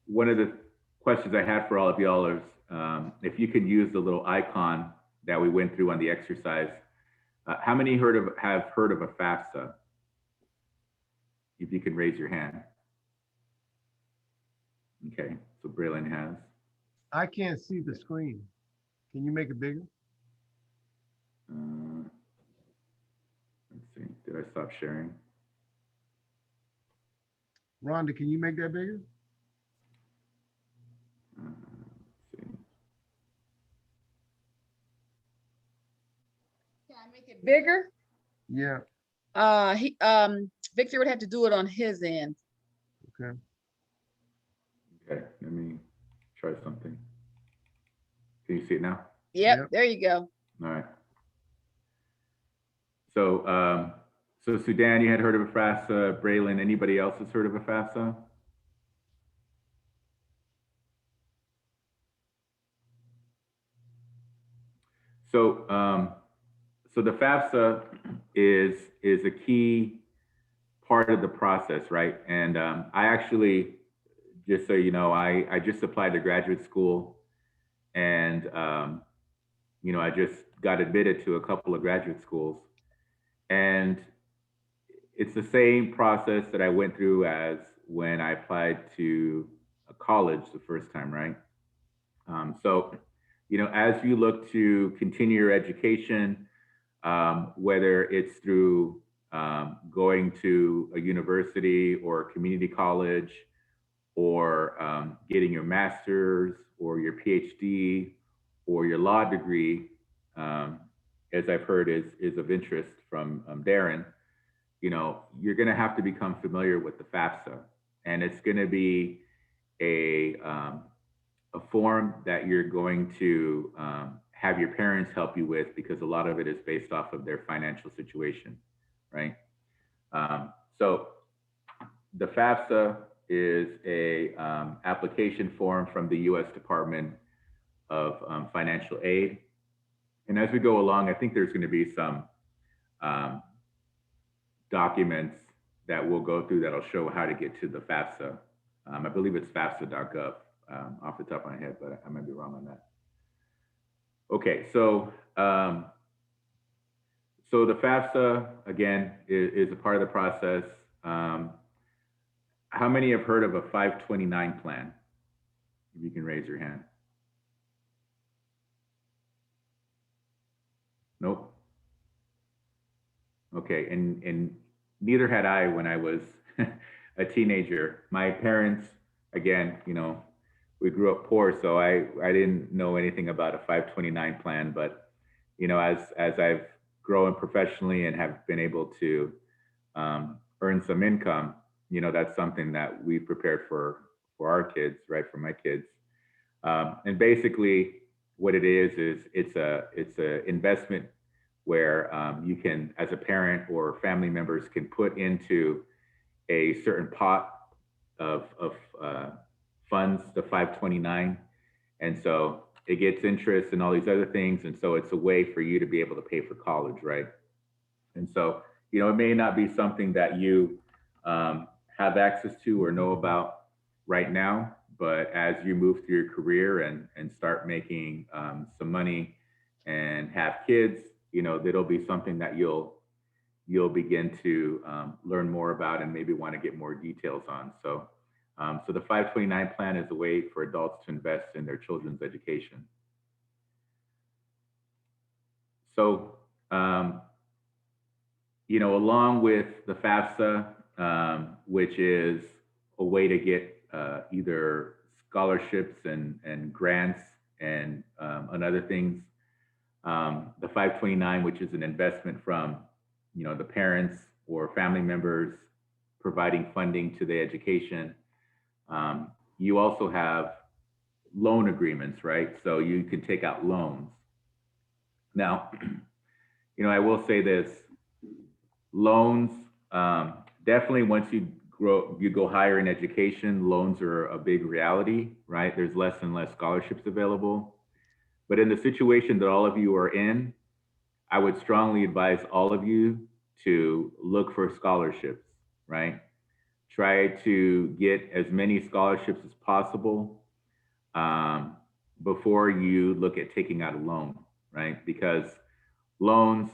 C: one of the questions I had for all of y'all is if you could use the little icon that we went through on the exercise. How many have heard of a FAFSA? If you can raise your hand. Okay, so Braylon has.
A: I can't see the screen. Can you make it bigger?
C: Let's see, did I stop sharing?
A: Rhonda, can you make that bigger?
C: Let's see.
B: Can I make it bigger?
A: Yeah,
B: Victor would have to do it on his end.
A: okay.
C: Okay, let me try something. Can you see it now?
B: Yep. There you go.
C: All right. So, so Sudan, you had heard of a FAFSA. Braylon, anybody else has heard of a FAFSA? So, so the FAFSA is a key part of the process, right? And I actually, just so you know, I just applied to graduate school, and you know, I just got admitted to a couple of graduate schools, and it's the same process that I went through as when I applied to a college the first time, right? So, you know, as you look to continue your education, whether it's through going to a university or a community college, or getting your master's or your PhD or your law degree, as I've heard is of interest from Darren, you know, you're gonna have to become familiar with the FAFSA, and it's gonna be a form that you're going to have your parents help you with, because a lot of it is based off of their financial situation, right? So the FAFSA is a application form from the U.S. Department of Financial Aid. And as we go along, I think there's going to be some documents that we'll go through that'll show how to get to the FAFSA. I believe it's FAFSA.gov off the top of my head, but I might be wrong on that. Okay, so so the FAFSA, again, is a part of the process. How many have heard of a 529 plan? If you can raise your hand. Nope. Okay, and neither had I when I was a teenager. My parents, again, you know, we grew up poor, so I didn't know anything about a 529 plan. But, you know, as I've grown professionally and have been able to earn some income, you know, that's something that we prepared for our kids, right? For my kids. And basically what it is it's a investment where you can, as a parent or family members, can put into a certain pot of funds, the 529. And so it gets interest and all these other things. And so it's a way for you to be able to pay for college, right? And so, you know, it may not be something that you have access to or know about right now, but as you move through your career and start making some money and have kids, you know, that'll be something that you'll begin to learn more about and maybe want to get more details on. So, so the 529 plan is a way for adults to invest in their children's education. So, you know, along with the FAFSA, which is a way to get either scholarships and grants and other things. The 529, which is an investment from, the parents or family members providing funding to the education. You also have loan agreements, right? So you can take out loans. Now, I will say this, loans, definitely once you go higher in education, loans are a big reality, right? There's less and less scholarships available. But in the situation that all of you are in, I would strongly advise all of you to look for scholarships, right? Try to get as many scholarships as possible before you look at taking out a loan, right? Because loans,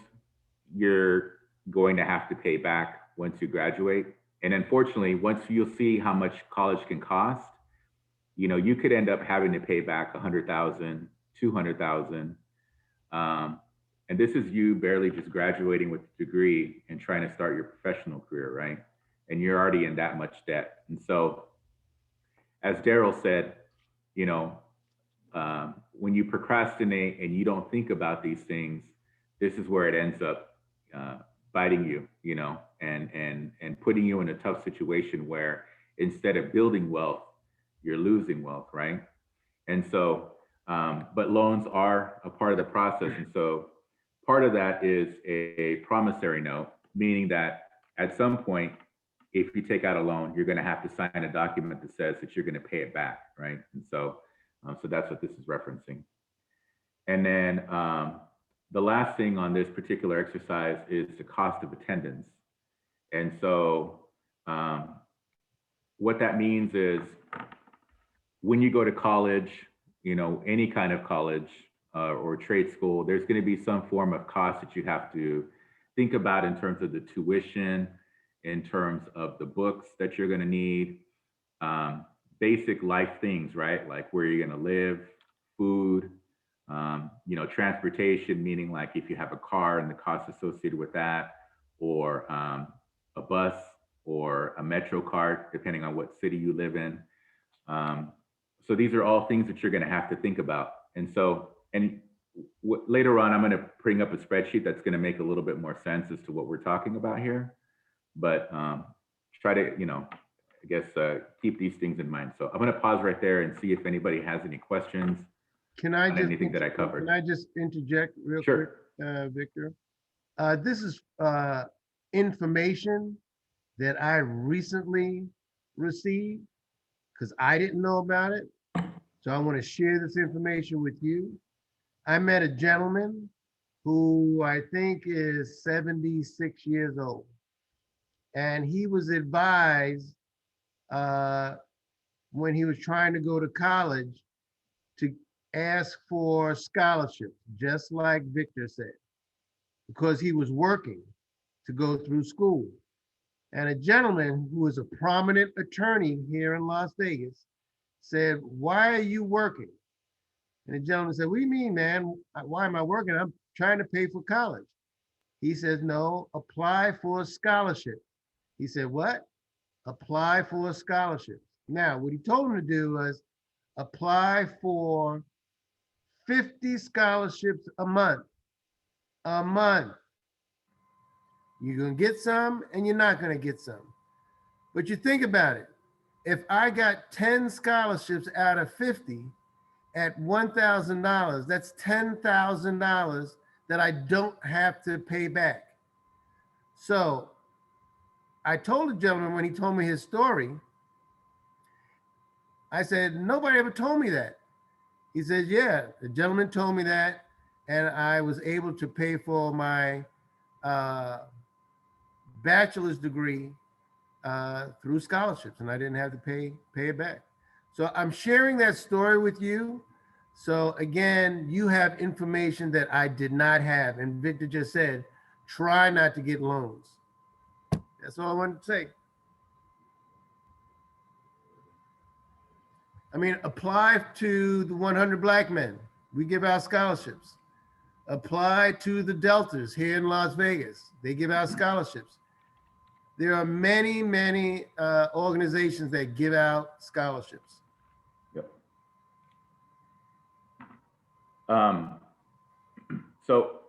C: you're going to have to pay back once you graduate. And unfortunately, once you'll see how much college can cost, you could end up having to pay back $100,000, $200,000. And this is you barely just graduating with a degree and trying to start your professional career, right? And you're already in that much debt. And so, as Daryl said, when you procrastinate and you don't think about these things, this is where it ends up biting you, and putting you in a tough situation where instead of building wealth, you're losing wealth, right? And so, but loans are a part of the process. And so part of that is a promissory note, meaning that at some point, if you take out a loan, you're going to have to sign a document that says that you're going to pay it back, right? And so, so that's what this is referencing. And then the last thing on this particular exercise is the cost of attendance. And so what that means is when you go to college, any kind of college or trade school, there's going to be some form of cost that you have to think about in terms of the tuition, in terms of the books that you're going to need, basic life things, right? Like where you're going to live, food, transportation, meaning like if you have a car and the costs associated with that, or a bus or a Metro card, depending on what city you live in. So these are all things that you're going to have to think about. And so, later on, I'm going to bring up a spreadsheet that's going to make a little bit more sense as to what we're talking about here. But try to, I guess, keep these things in mind. So I'm going to pause right there and see if anybody has any questions.
A: Can I
C: on
A: just
C: anything that I covered?
A: Can I just interject real
C: Sure.
A: quick, Victor? This is information that I recently received because I didn't know about it. So I want to share this information with you. I met a gentleman who I think is 76 years old. And he was advised when he was trying to go to college to ask for scholarships, just like Victor said, because he was working to go through school. And a gentleman who is a prominent attorney here in Las Vegas said, "Why are you working?" And the gentleman said, "What do you mean, man? Why am I working? I'm trying to pay for college." He says, "No, apply for a scholarship." He said, "What?" "Apply for a scholarship." Now, what he told him to do was apply for 50 scholarships a month. A month. You're going to get some and you're not going to get some. But you think about it. If I got 10 scholarships out of 50 at $1,000, that's $10,000 that I don't have to pay back. So I told the gentleman when he told me his story, I said, "Nobody ever told me that." He said, "Yeah, the gentleman told me that, and I was able to pay for my bachelor's degree through scholarships, and I didn't have to pay it back." So I'm sharing that story with you. So again, you have information that I did not have, and Victor just said, try not to get loans. That's all I wanted to say. I mean, apply to the 100 Black Men. We give out scholarships. Apply to the Deltas here in Las Vegas. They give out scholarships. there are many, many organizations that give out scholarships.
C: Yep. So,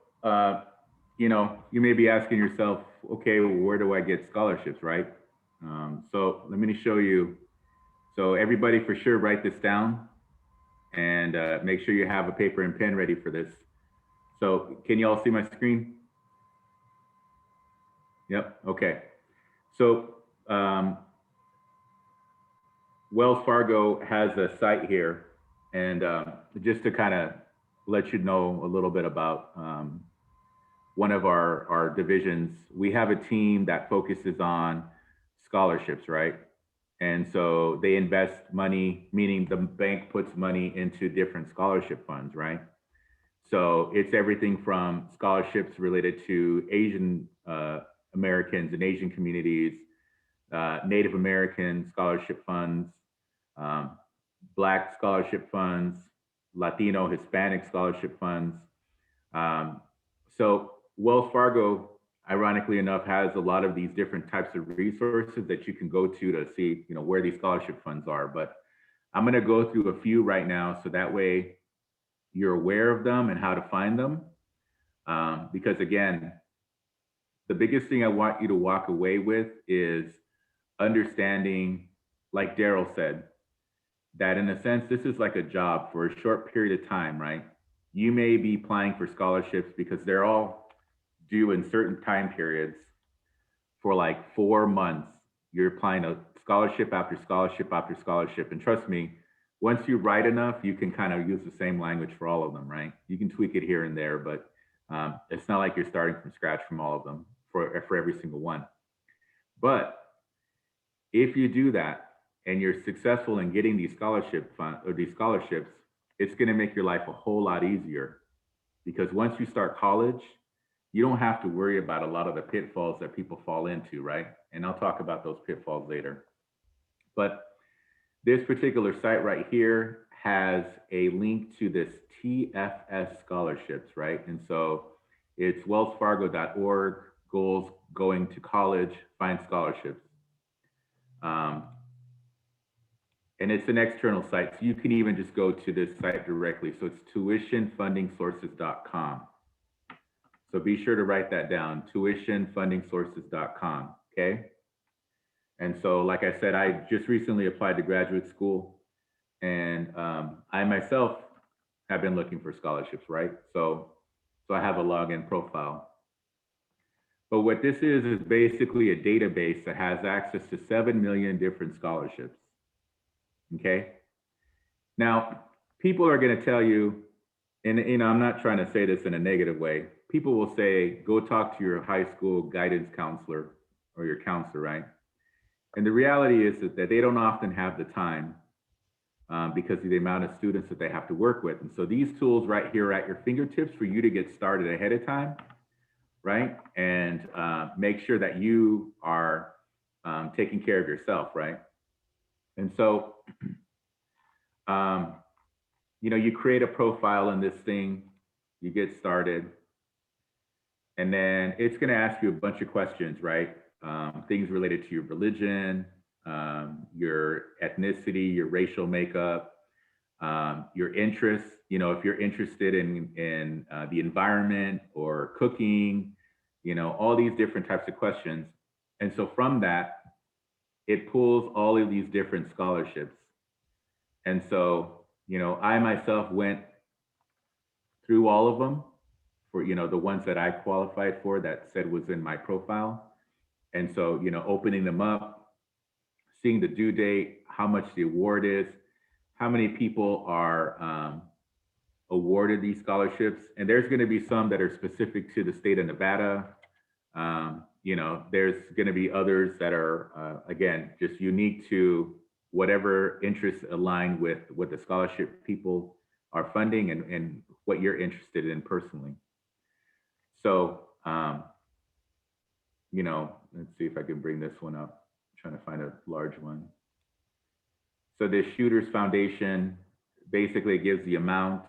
C: you know, you may be asking yourself, okay, well, where do I get scholarships, right? So let me show you. So everybody for sure write this down and make sure you have a paper and pen ready for this. So can you all see my screen? Yep, okay. So Wells Fargo has a site here, and just to kind of let you know a little bit about one of our divisions, we have a team that focuses on scholarships, right? And so they invest money, meaning the bank puts money into different scholarship funds, right? So it's everything from scholarships related to Asian Americans and Asian communities, Native American scholarship funds, Black scholarship funds, Latino, Hispanic scholarship funds. So Wells Fargo, ironically enough, has a lot of these different types of resources that you can go to see, you know, where these scholarship funds are. But I'm going to go through a few right now, so that way you're aware of them and how to find them. Because again, the biggest thing I want you to walk away with is understanding, like Daryl said, that in a sense, this is like a job for a short period of time, right? You may be applying for scholarships because they're all due in certain time periods for like 4 months. You're applying a scholarship after scholarship after scholarship. And trust me, once you write enough, you can kind of use the same language for all of them, right? You can tweak it here and there, but it's not like you're starting from scratch from all of them for every single one. But if you do that and you're successful in getting these scholarship funds or these scholarships, it's going to make your life a whole lot easier, because once you start college, you don't have to worry about a lot of the pitfalls that people fall into, right? And I'll talk about those pitfalls later. But this particular site right here has a link to this TFS scholarships, right? And so it's wellsfargo.org, goals, going to college, find scholarships. And it's an external site, so you can even just go to this site directly. So it's tuitionfundingsources.com. So be sure to write that down, tuitionfundingsources.com, okay? And so, like I said, I just recently applied to graduate school, and I myself have been looking for scholarships, right? So I have a login profile. But what this is basically a database that has access to 7 million different scholarships, okay? Now, people are gonna tell you, and you know, I'm not trying to say this in a negative way, people will say, go talk to your high school guidance counselor or your counselor, right? And the reality is that they don't often have the time because of the amount of students that they have to work with. And so these tools right here are at your fingertips for you to get started ahead of time, right? And make sure that you are taking care of yourself, right? And so, you know, you create a profile in this thing, you get started, and then it's gonna ask you a bunch of questions, right? Things related to your religion, your ethnicity, your racial makeup, your interests. You know, if you're interested in the environment or cooking, you know, all these different types of questions. And so from that, it pulls all of these different scholarships. And so, you know, I myself went through all of them for, you know, the ones that I qualified for that said was in my profile. And so, you know, opening them up, seeing the due date, how much the award is, how many people are awarded these scholarships. And there's going to be some that are specific to the state of Nevada. You know, there's going to be others that are, again, just unique to whatever interests align with what the scholarship people are funding and what you're interested in personally. So, you know, let's see if I can bring this one up. I'm trying to find a large one. So this Shooters Foundation, basically it gives the amount,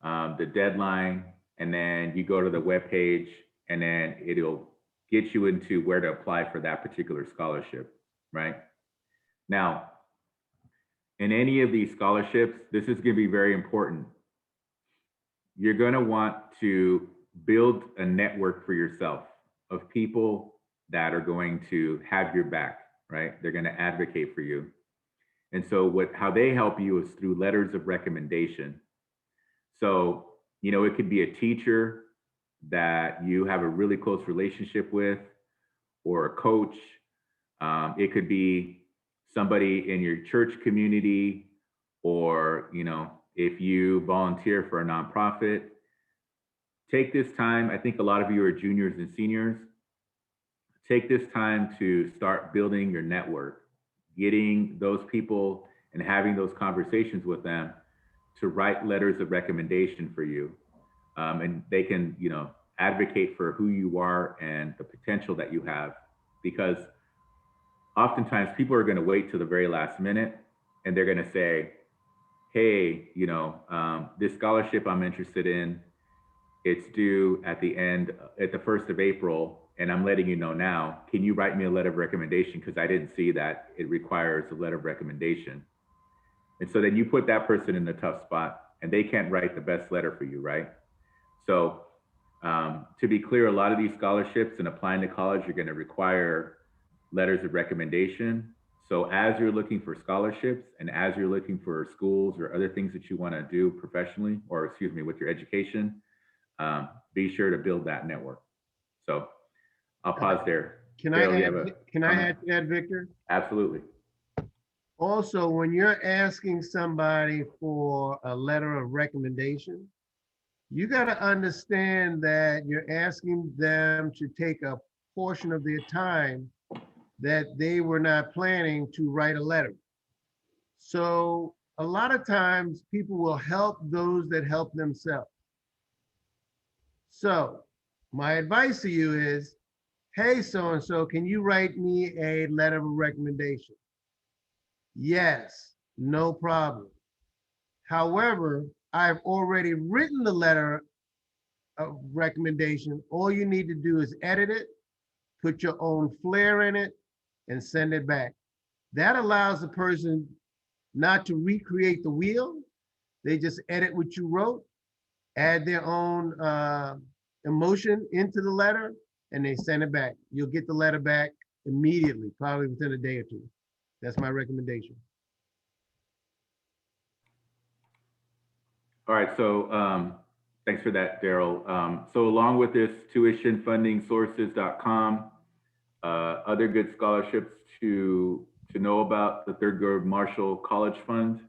C: the deadline, and then you go to the webpage and then it'll get you into where to apply for that particular scholarship, right? Now, in any of these scholarships, this is going to be very important. You're going to want to build a network for yourself of people that are going to have your back, right? They're going to advocate for you. And so how they help you is through letters of recommendation. So, you know, it could be a teacher that you have a really close relationship with, or a coach. It could be somebody in your church community, or, you know, if you volunteer for a nonprofit. Take this time. I think a lot of you are juniors and seniors. Take this time to start building your network, getting those people and having those conversations with them to write letters of recommendation for you. And they can, you know, advocate for who you are and the potential that you have, because oftentimes people are going to wait to the very last minute and they're going to say, hey, you know, this scholarship I'm interested in, it's due at the 1st of April, and I'm letting you know now, can you write me a letter of recommendation? Because I didn't see that it requires a letter of recommendation. And so then you put that person in a tough spot, and they can't write the best letter for you, right? So to be clear, a lot of these scholarships and applying to college are going to require letters of recommendation. So as you're looking for scholarships and as you're looking for schools or other things that you want to do professionally, or excuse me, with your education, be sure to build that network. So I'll pause there.
A: Can
C: Daryl,
A: I
C: you
A: add,
C: have a
A: can I
C: comment?
A: add to that, Victor?
C: Absolutely.
A: Also, when you're asking somebody for a letter of recommendation, you got to understand that you're asking them to take a portion of their time that they were not planning to write a letter. So a lot of times people will help those that help themselves. So my advice to you is, hey, so-and-so, can you write me a letter of recommendation? Yes, no problem. However, I've already written the letter of recommendation. All you need to do is edit it, put your own flair in it, and send it back. That allows the person not to recreate the wheel. They just edit what you wrote, add their own emotion into the letter, and they send it back. You'll get the letter back immediately, probably within a day or two. That's my recommendation.
C: All right, so thanks for that, Daryl. So along with this, tuitionfundingsources.com, other good scholarships to know about, the Thurgood Marshall College Fund.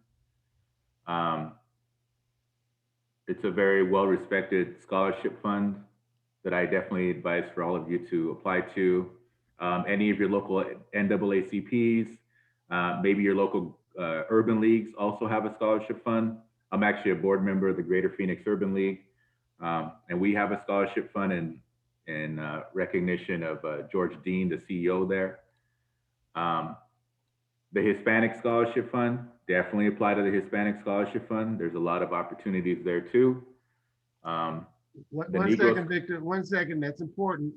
C: It's a very well-respected scholarship fund that I definitely advise for all of you to apply to. Any of your local NAACPs, maybe your local urban leagues also have a scholarship fund. I'm actually a board member of the Greater Phoenix Urban League, and we have a scholarship fund in recognition of George Dean, the CEO there. The Hispanic Scholarship Fund, definitely apply to the Hispanic Scholarship Fund. There's a lot of opportunities there too.
A: One second, Victor, 1 second, that's important.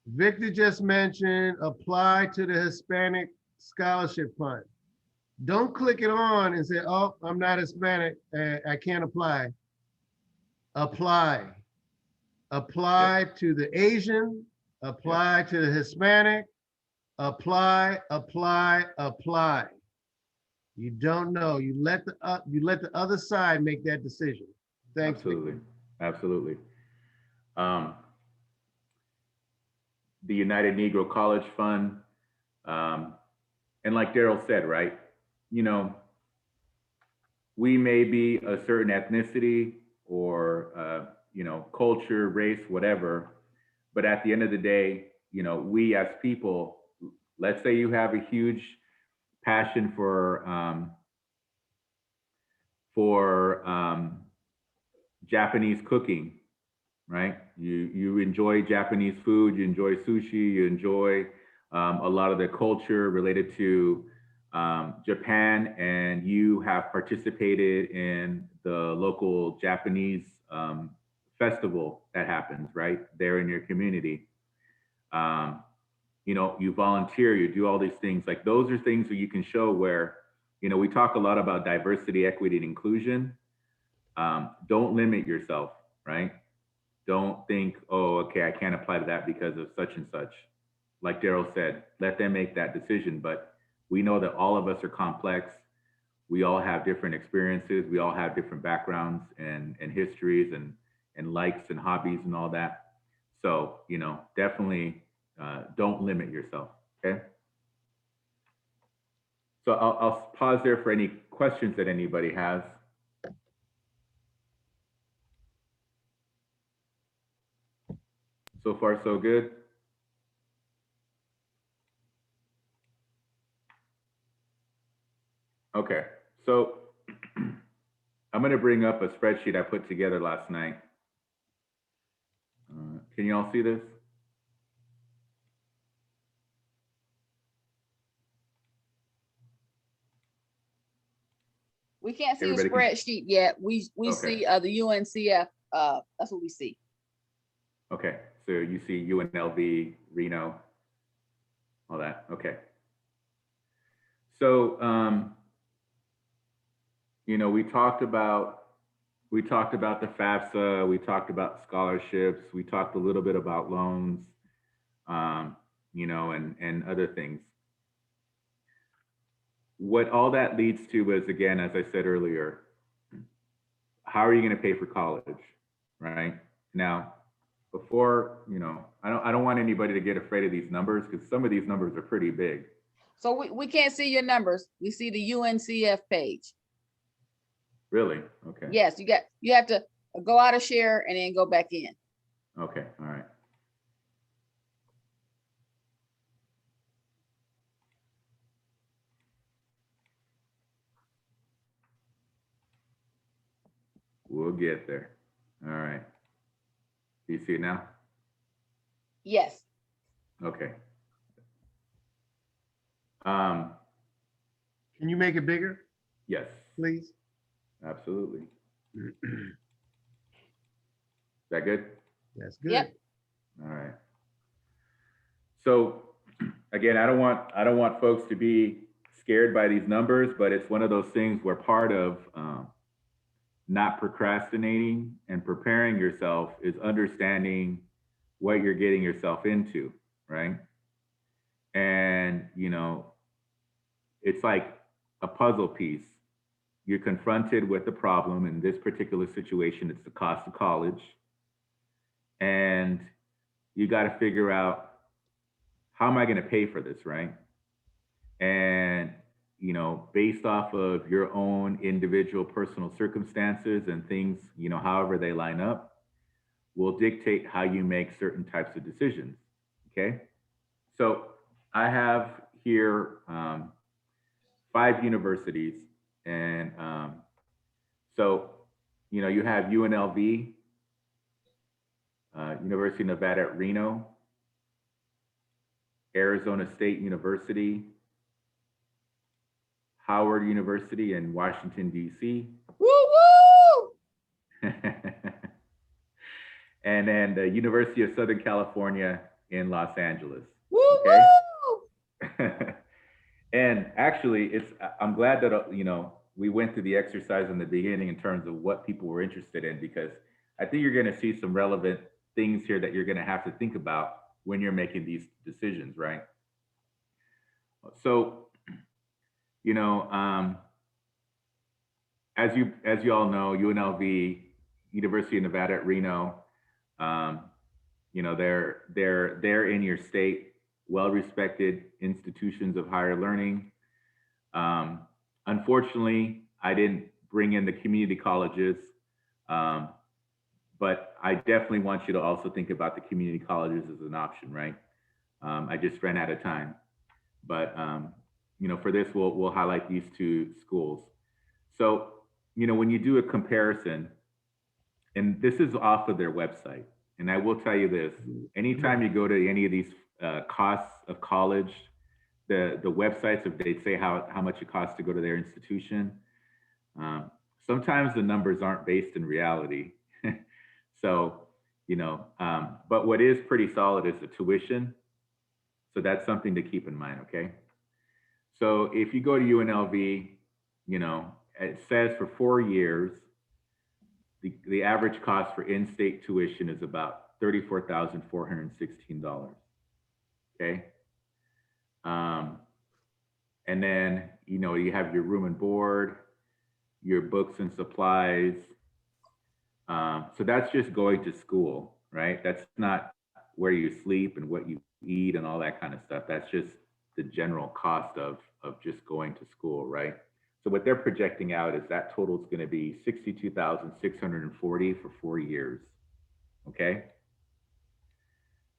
A: Victor just mentioned apply to the Hispanic Scholarship Fund. Don't click it on and say, oh, I'm not Hispanic, I can't apply. Apply. Apply to the Asian, apply to the Hispanic, apply, apply, apply. You don't know, you let the other side make that decision. Thanks.
C: Absolutely, absolutely. The United Negro College Fund, and like Daryl said, right, you know, we may be a certain ethnicity or, you know, culture, race, whatever, but at the end of the day, you know, we as people, let's say you have a huge passion for Japanese cooking, right? You enjoy Japanese food, you enjoy sushi, you enjoy a lot of the culture related to Japan, and you have participated in the local Japanese festival that happens right there in your community. You know, you volunteer, you do all these things. Like those are things that you can show where, you know, we talk a lot about diversity, equity, and inclusion. Don't limit yourself, right? Don't think, oh, okay, I can't apply to that because of such and such. Like Daryl said, let them make that decision. But we know that all of us are complex. We all have different experiences. We all have different backgrounds and histories and likes and hobbies and all that. So, you know, definitely don't limit yourself, okay? So I'll pause there for any questions that anybody has. So far, so good. Okay, so I'm gonna bring up a spreadsheet I put together last night. Can you all see this?
B: We can't see the
C: Everybody can-
B: spreadsheet yet. We
C: Okay.
B: see the UNCF. That's what we see.
C: Okay, so you see UNLV, Reno, all that, okay. So, you know, we talked about the FAFSA, we talked about scholarships, we talked a little bit about loans, you know, and other things. What all that leads to is, again, as I said earlier, how are you going to pay for college, right? Now, before, you know, I don't want anybody to get afraid of these numbers because some of these numbers are pretty big.
B: So we can't see your numbers. We see the UNCF page.
C: Really? Okay.
B: Yes, you have to go out of share and then go back in.
C: Okay, all right. We'll get there. All right. Do you see it now?
B: Yes.
C: Okay.
A: Can you make it bigger,
C: Yes,
A: please?
C: absolutely. Is that good?
A: That's good.
B: Yep.
C: All right. So again, I don't want folks to be scared by these numbers, but it's one of those things where part of not procrastinating and preparing yourself is understanding what you're getting yourself into, right? And, you know, it's like a puzzle piece. You're confronted with the problem. In this particular situation, it's the cost of college. And you got to figure out, how am I going to pay for this, right? And, you know, based off of your own individual personal circumstances and things, you know, however they line up, will dictate how you make certain types of decisions, okay? So I have here 5 universities, and so, you know, you have UNLV, University of Nevada at Reno, Arizona State University, Howard University in Washington, D.C.
B: Woo woo!
C: And then the University of Southern California in Los Angeles.
B: Woo
C: Okay.
B: woo!
C: And actually, I'm glad that, you know, we went through the exercise in the beginning in terms of what people were interested in, because I think you're going to see some relevant things here that you're going to have to think about when you're making these decisions, right? So, you know, as you all know, UNLV, University of Nevada at Reno, you know, they're in your state, well-respected institutions of higher learning. Unfortunately, I didn't bring in the community colleges, but I definitely want you to also think about the community colleges as an option, right? I just ran out of time, but you know, for this, we'll highlight these 2 schools. So, you know, when you do a comparison, and this is off of their website, and I will tell you this, anytime you go to any of these costs of college, the websites, if they say how much it costs to go to their institution, sometimes the numbers aren't based in reality. So, But what is pretty solid is the tuition. So that's something to keep in mind, okay? So if you go to UNLV, it says for 4 years, the average cost for in-state tuition is about $34,416, okay? And then, you have your room and board, your books and supplies. So that's just going to school, right? That's not where you sleep and what you eat and all that kind of stuff. That's just the general cost of just going to school, right? So what they're projecting out is that total is going to be $62,640 for 4 years, okay?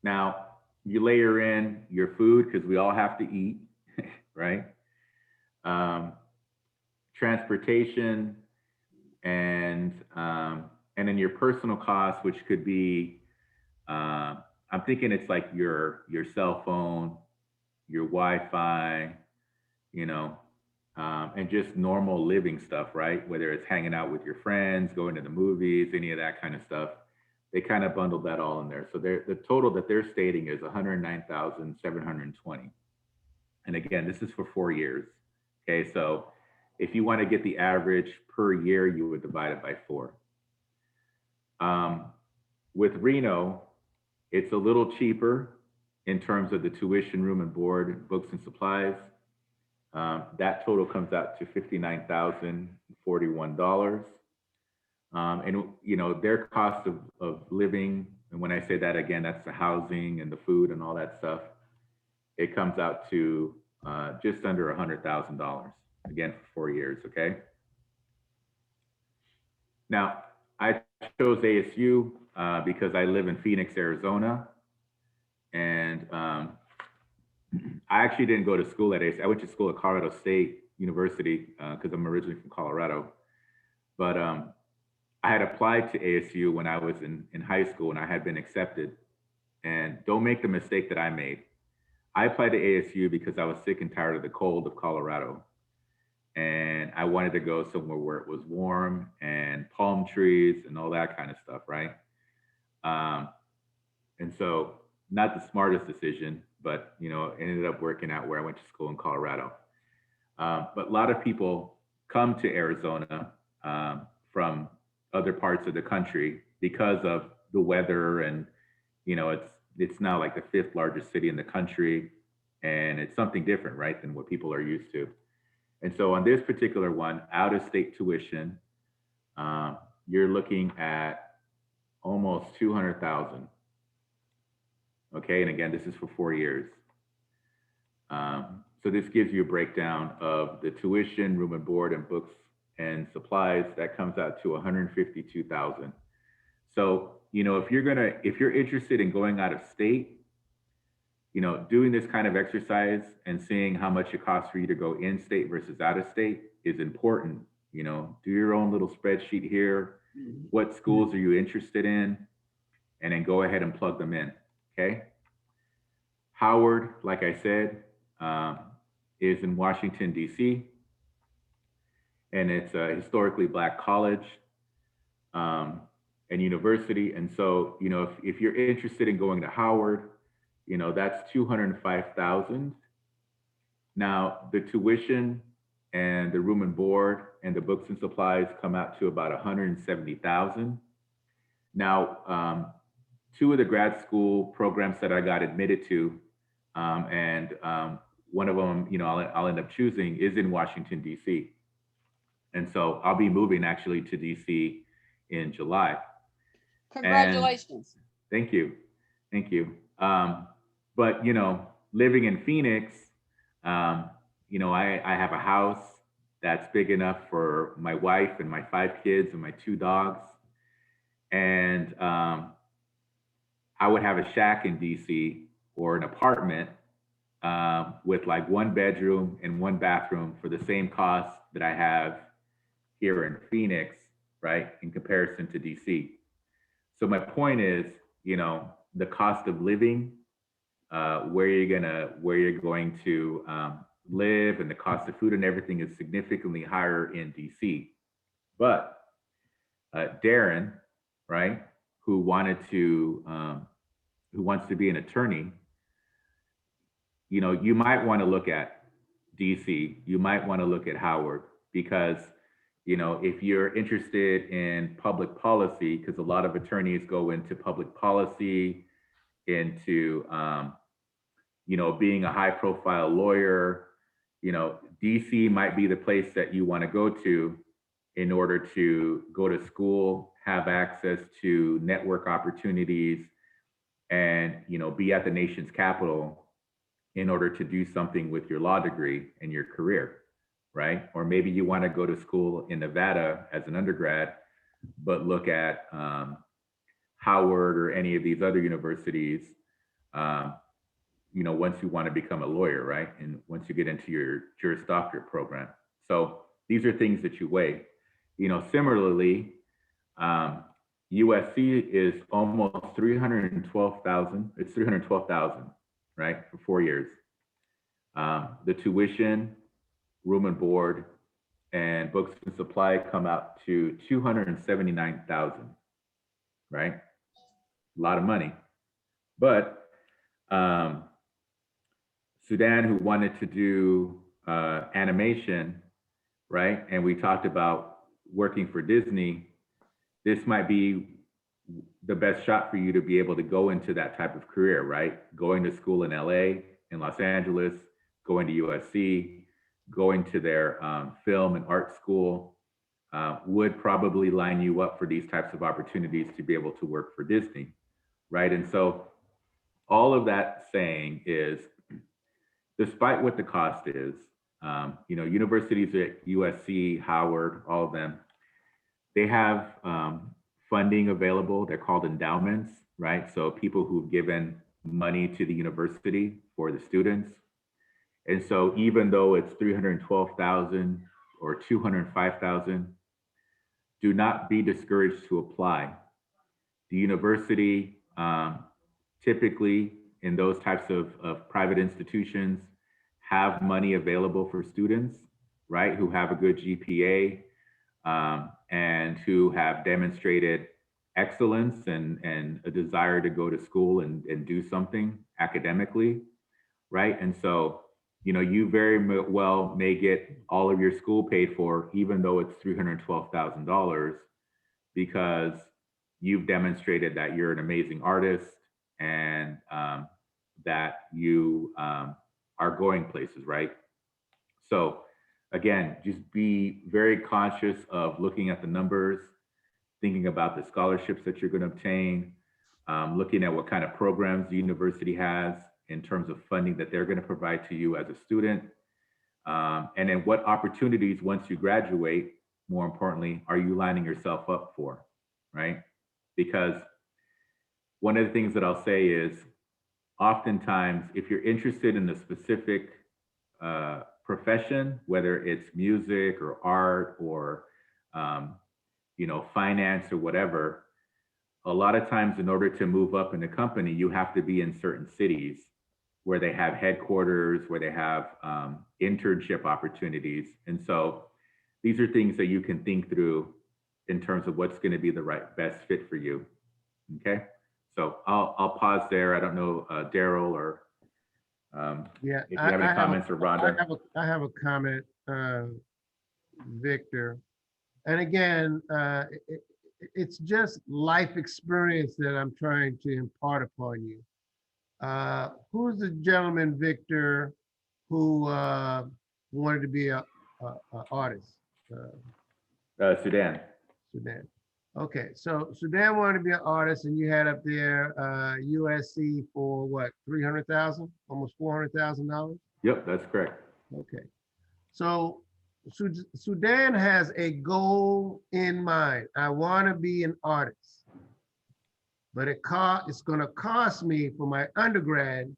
C: Now, you layer in your food because we all have to eat, right? Transportation and then your personal costs, which could be, I'm thinking it's like your cell phone, your Wi-Fi, and just normal living stuff, right? Whether it's hanging out with your friends, going to the movies, any of that kind of stuff. They kind of bundled that all in there. So the total that they're stating is $109,720. And again, this is for 4 years. Okay, so if you want to get the average per year, you would divide it by 4. With Reno, it's a little cheaper in terms of the tuition, room and board, books and supplies. That total comes out to $59,041. And their cost of living, and when I say that again, that's the housing and the food and all that stuff, it comes out to just under $100,000, again, for 4 years, okay? Now, I chose ASU because I live in Phoenix, Arizona, and I actually didn't go to school at ASU. I went to school at Colorado State University because I'm originally from Colorado, but I had applied to ASU when I was in high school and I had been accepted. And don't make the mistake that I made. I applied to ASU because I was sick and tired of the cold of Colorado. And I wanted to go somewhere where it was warm and palm trees and all that kind of stuff, right? And so not the smartest decision, but it ended up working out where I went to school in Colorado. But a lot of people come to Arizona from other parts of the country because of the weather, and it's now like the 5th largest city in the country, and it's something different, right, than what people are used to. And so on this particular one, out-of-state tuition, you're looking at almost $200,000. Okay, and again, this is for 4 years. So this gives you a breakdown of the tuition, room and board, and books and supplies. That comes out to $152,000. So, if you're interested in going out of state, doing this kind of exercise and seeing how much it costs for you to go in state versus out of state is important. Do your own little spreadsheet here. What schools are you interested in? And then go ahead and plug them in, okay? Howard, like I said, is in Washington, D.C., and it's a historically Black college and university. And so, if you're interested in going to Howard, that's $205,000. Now, the tuition and the room and board and the books and supplies come out to about $170,000. Now, 2 of the grad school programs that I got admitted to, and one of them, I'll end up choosing, is in Washington, D.C. And so I'll be moving actually to DC in July.
B: Congratulations.
C: Thank you. Thank you. But, living in Phoenix, I have a house that's big enough for my wife and my 5 kids and my 2 dogs. And I would have a shack in DC or an apartment with like 1 bedroom and 1 bathroom for the same cost that I have here in Phoenix, right, in comparison to DC. So my point is, the cost of living, where you're going to live, and the cost of food and everything is significantly higher in DC. But Darren, right, who wants to be an attorney, you know, you might want to look at DC, you might want to look at Howard, because, you know, if you're interested in public policy, because a lot of attorneys go into public policy, into, you know, being a high profile lawyer, you know, DC might be the place that you want to go to in order to go to school, have access to network opportunities, and, you know, be at the nation's capital in order to do something with your law degree and your career, right? Or maybe you want to go to school in Nevada as an undergrad, but look at Howard or any of these other universities, you know, once you want to become a lawyer, right? And once you get into your Juris Doctorate program. So these are things that you weigh. You know, similarly, USC is almost 312,000. It's 312,000, right, for 4 years. The tuition, room and board, and books and supply come out to 279,000, right? A lot of money. But Sudan, who wanted to do animation, right? And we talked about working for Disney. This might be the best shot for you to be able to go into that type of career, right? Going to school in LA, in Los Angeles, going to USC, going to their film and art school would probably line you up for these types of opportunities to be able to work for Disney, right? And so all of that saying is, despite what the cost is, you know, universities at USC, Howard, all of them, they have funding available. They're called endowments, right? So people who've given money to the university for the students. And so even though it's 312,000 or 205,000, do not be discouraged to apply. The university, typically in those types of private institutions, have money available for students, right, who have a good GPA and who have demonstrated excellence and a desire to go to school and do something academically, right? And so, you know, you very well may get all of your school paid for, even though it's $312,000, because you've demonstrated that you're an amazing artist and that you are going places, right? So again, just be very conscious of looking at the numbers, thinking about the scholarships that you're going to obtain, looking at what kind of programs the university has in terms of funding that they're going to provide to you as a student. And then what opportunities, once you graduate, more importantly, are you lining yourself up for, right? Because one of the things that I'll say is, oftentimes, if you're interested in a specific profession, whether it's music or art or you know, finance or whatever, a lot of times in order to move up in the company, you have to be in certain cities where they have headquarters, where they have internship opportunities. And so these are things that you can think through in terms of what's going to be the best fit for you. Okay, so I'll pause there. I don't know, Daryl or
A: Yeah,
C: if you have any comments, or Rhonda.
A: I have a comment, Victor. And again, it's just life experience that I'm trying to impart upon you. Who's the gentleman, Victor, who wanted to be a artist?
C: Sudan.
A: Sudan. Okay, so Sudan wanted to be an artist, and you had up there USC for what, 300,000, almost $400,000?
C: Yep, that's correct.
A: Okay, so Sudan has a goal in mind. I want to be an artist, but it's going to cost me for my undergrad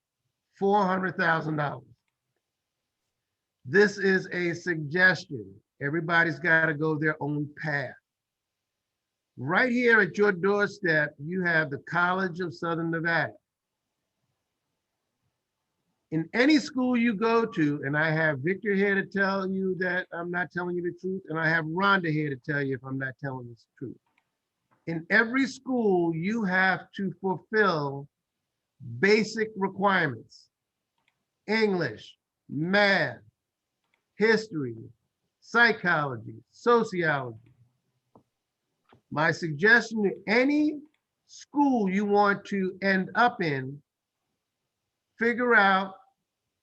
A: $400,000. This is a suggestion. Everybody's got to go their own path. Right here at your doorstep, you have the College of Southern Nevada. In any school you go to, and I have Victor here to tell you that I'm not telling you the truth, and I have Rhonda here to tell you if I'm not telling you the truth. In every school, you have to fulfill basic requirements: English, math, history, psychology, sociology. My suggestion to any school you want to end up in, figure out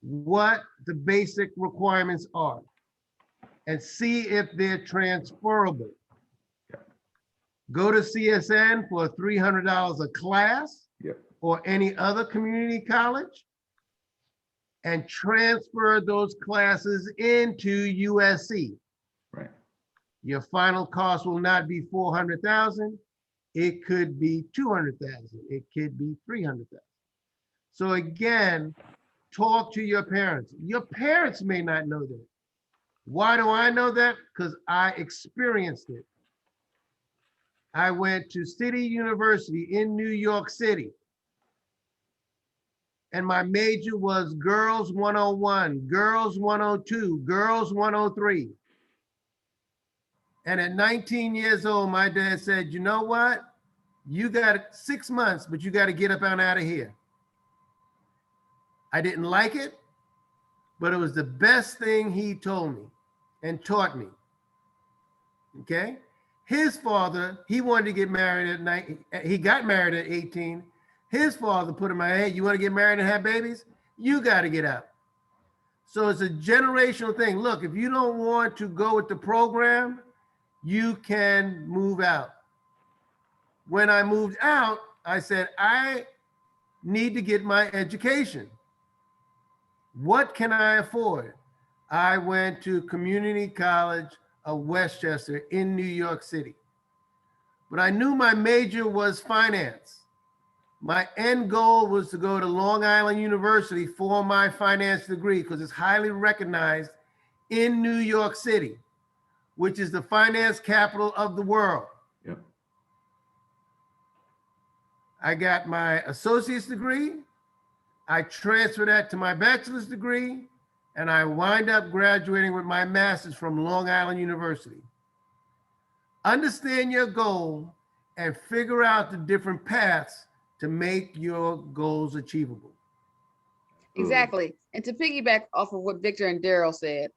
A: what the basic requirements are and see if they're transferable. Go to CSN for $300 a class
C: Yep.
A: or any other community college and transfer those classes into USC.
C: Right.
A: Your final cost will not be 400,000. It could be 200,000. It could be 300,000. So again, talk to your parents. Your parents may not know that. Why do I know that? Because I experienced it. I went to City University in New York City. And my major was Girls 101, Girls 102, Girls 103. And at 19 years old, my dad said, you know what? You got 6 months, but you got to get up and out of here. I didn't like it, but it was the best thing he told me and taught me. Okay? His father, he wanted to get married at 19. He got married at 18. His father put in my head, you want to get married and have babies? You got to get out. So it's a generational thing. Look, if you don't want to go with the program, you can move out. When I moved out, I said, I need to get my education. What can I afford? I went to Community College of Westchester in New York City. But I knew my major was finance. My end goal was to go to Long Island University for my finance degree because it's highly recognized in New York City, which is the finance capital of the world.
C: Yep.
A: I got my associate's degree. I transferred that to my bachelor's degree, and I wind up graduating with my master's from Long Island University. Understand your goal and figure out the different paths to make your goals achievable.
B: Exactly. And to piggyback off of what Victor and Daryl said,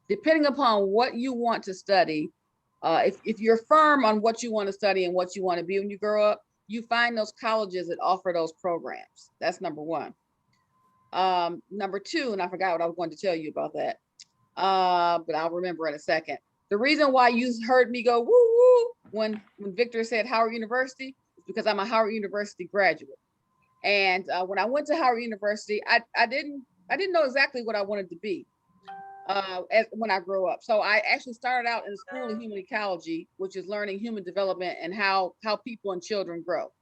B: depending upon what you want to study, if you're firm on what you want to study and what you want to be when you grow up, you find those colleges that offer those programs. That's number one. Number two, and I forgot what I was going to tell you about that, but I'll remember in a second. The reason why you heard me go woo woo when Victor said Howard University is because I'm a Howard University graduate. And when I went to Howard University, I didn't know exactly what I wanted to be when I grew up. So I actually started out in the School of Human Ecology, which is learning human development and how people and children grow.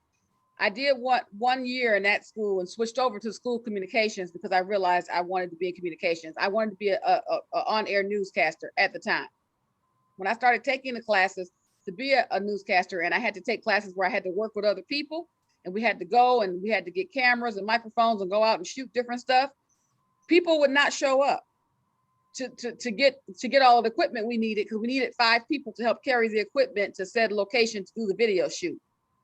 B: I did 1 year in that school and switched over to school communications because I realized I wanted to be in communications. I wanted to be a on-air newscaster at the time. When I started taking the classes to be a newscaster, and I had to take classes where I had to work with other people, and we had to go and we had to get cameras and microphones and go out and shoot different stuff, people would not show up to get all of the equipment we needed, because we needed 5 people to help carry the equipment to said location to do the video shoot.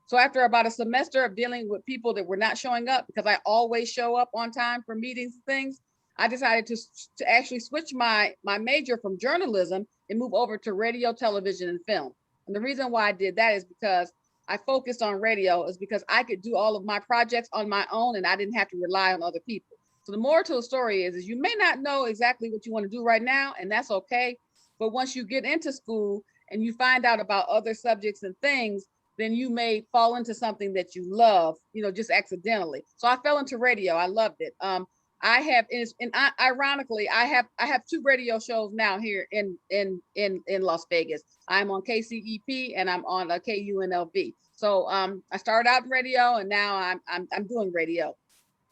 B: So after about a semester of dealing with people that were not showing up, because I always show up on time for meetings and things, I decided to actually switch my major from journalism and move over to radio, television, and film. And the reason why I did that is because I focused on radio, is because I could do all of my projects on my own and I didn't have to rely on other people. So the moral to the story is you may not know exactly what you want to do right now, and that's okay. But once you get into school and you find out about other subjects and things, then you may fall into something that you love, just accidentally. So I fell into radio. I loved it. Ironically, I have 2 radio shows now here in Las Vegas. I'm on KCEP and I'm on KUNLV. So I started out in radio and now I'm doing radio.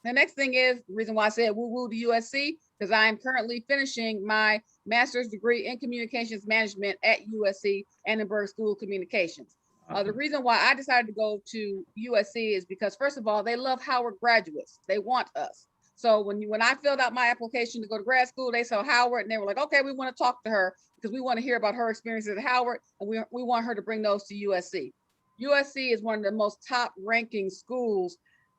B: The next thing is the reason why I said woo woo to USC, because I am currently finishing my master's degree in communications management at USC Annenberg School of Communications. The reason why I decided to go to USC is because, first of all, they love Howard graduates. They want us. So when I filled out my application to go to grad school, they saw Howard and they were like, okay, we want to talk to her because we want to hear about her experiences at Howard and we want her to bring those to USC. USC is one of the most top ranking schools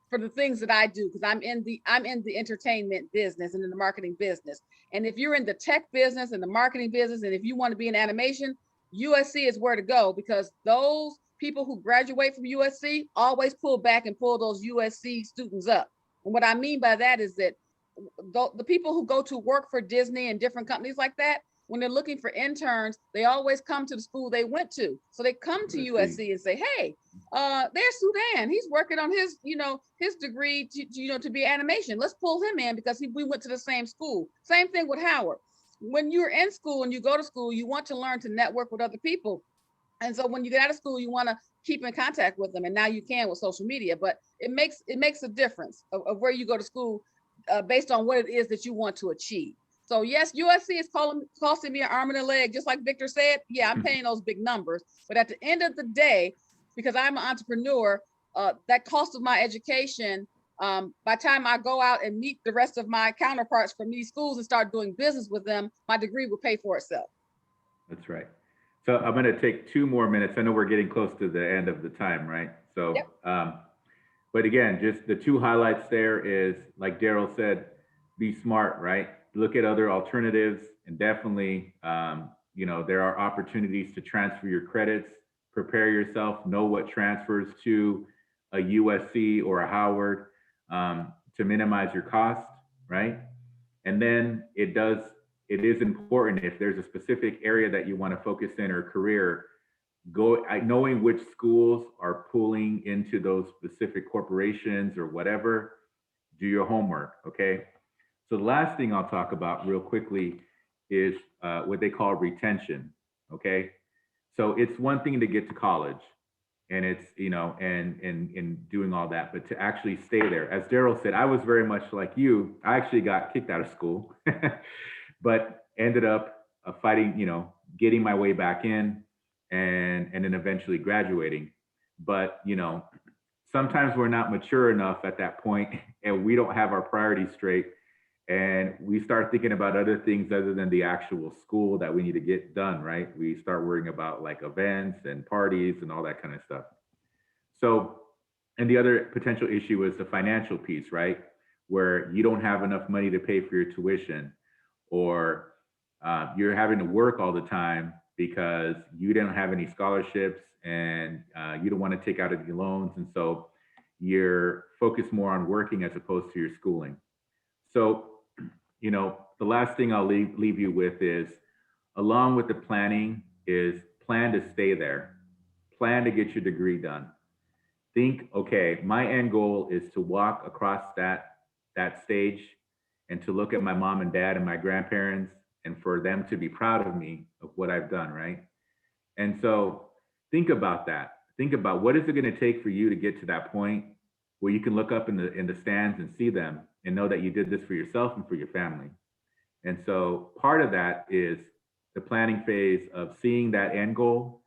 B: for the things that I do, because I'm in the entertainment business and in the marketing business. And if you're in the tech business and the marketing business, and if you want to be in animation, USC is where to go, because those people who graduate from USC always pull back and pull those USC students up. And what I mean by that is that the people who go to work for Disney and different companies like that, when they're looking for interns, they always come to the school they went to. So they come to USC and say, hey, there's Sudan. He's working on his, his degree to be animation. Let's pull him in because we went to the same school. Same thing with Howard. When you're in school and you go to school, you want to learn to network with other people. And so when you get out of school, you want to keep in contact with them. And now you can with social media, but it makes a difference of where you go to school based on what it is that you want to achieve. So yes, USC is costing me an arm and a leg, just like Victor said. Yeah, I'm paying those big numbers. But at the end of the day, because I'm an entrepreneur, that cost of my education, by the time I go out and meet the rest of my counterparts from these schools and start doing business with them, my degree will pay for itself.
C: That's right. So I'm going to take 2 more minutes. I know we're getting close to the end of the time, right? So,
B: yep.
C: But again, just the 2 highlights there is, like Daryl said, be smart, right? Look at other alternatives, and definitely, there are opportunities to transfer your credits, prepare yourself, know what transfers to a USC or a Howard to minimize your cost, right? And then it is important, if there's a specific area that you want to focus in or career, knowing which schools are pulling into those specific corporations or whatever, do your homework, okay? So the last thing I'll talk about real quickly is what they call retention, okay? So it's one thing to get to college and it's, and doing all that, but to actually stay there. As Daryl said, I was very much like you. I actually got kicked out of school, but ended up fighting, getting my way back in and then eventually graduating. But, sometimes we're not mature enough at that point and we don't have our priorities straight. And we start thinking about other things other than the actual school that we need to get done, right? We start worrying about like events and parties and all that kind of stuff. So, and the other potential issue is the financial piece, right? Where you don't have enough money to pay for your tuition, or you're having to work all the time because you don't have any scholarships and you don't want to take out any loans. And so you're focused more on working as opposed to your schooling. So, the last thing I'll leave you with is, along with the planning, is plan to stay there. Plan to get your degree done. Think, okay, my end goal is to walk across that stage and to look at my mom and dad and my grandparents and for them to be proud of me of what I've done, right? And so think about that. Think about what is it going to take for you to get to that point where you can look up in the stands and see them and know that you did this for yourself and for your family. And so part of that is the planning phase of seeing that end goal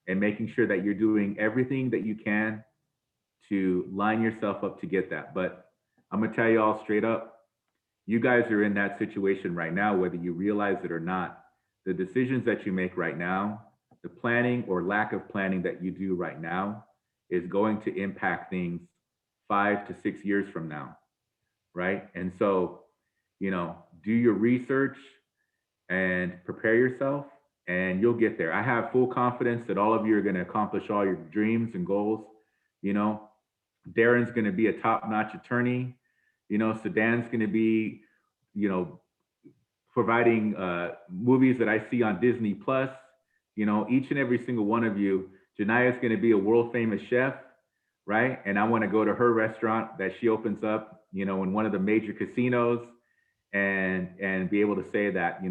C: and making sure that you're doing everything that you can to line yourself up to get that. But I'm gonna tell you all straight up, you guys are in that situation right now, whether you realize it or not. The decisions that you make right now, the planning or lack of planning that you do right now is going to impact things 5 to 6 years from now, right? And so, do your research and prepare yourself and you'll get there. I have full confidence that all of you are going to accomplish all your dreams and goals. Darren's going to be a top-notch attorney. Sudan's going to be, providing movies that I see on Disney Plus. Each and every single one of you, Jania's going to be a world-famous chef, right? And I want to go to her restaurant that she opens up, in one of the major casinos, and be able to say that,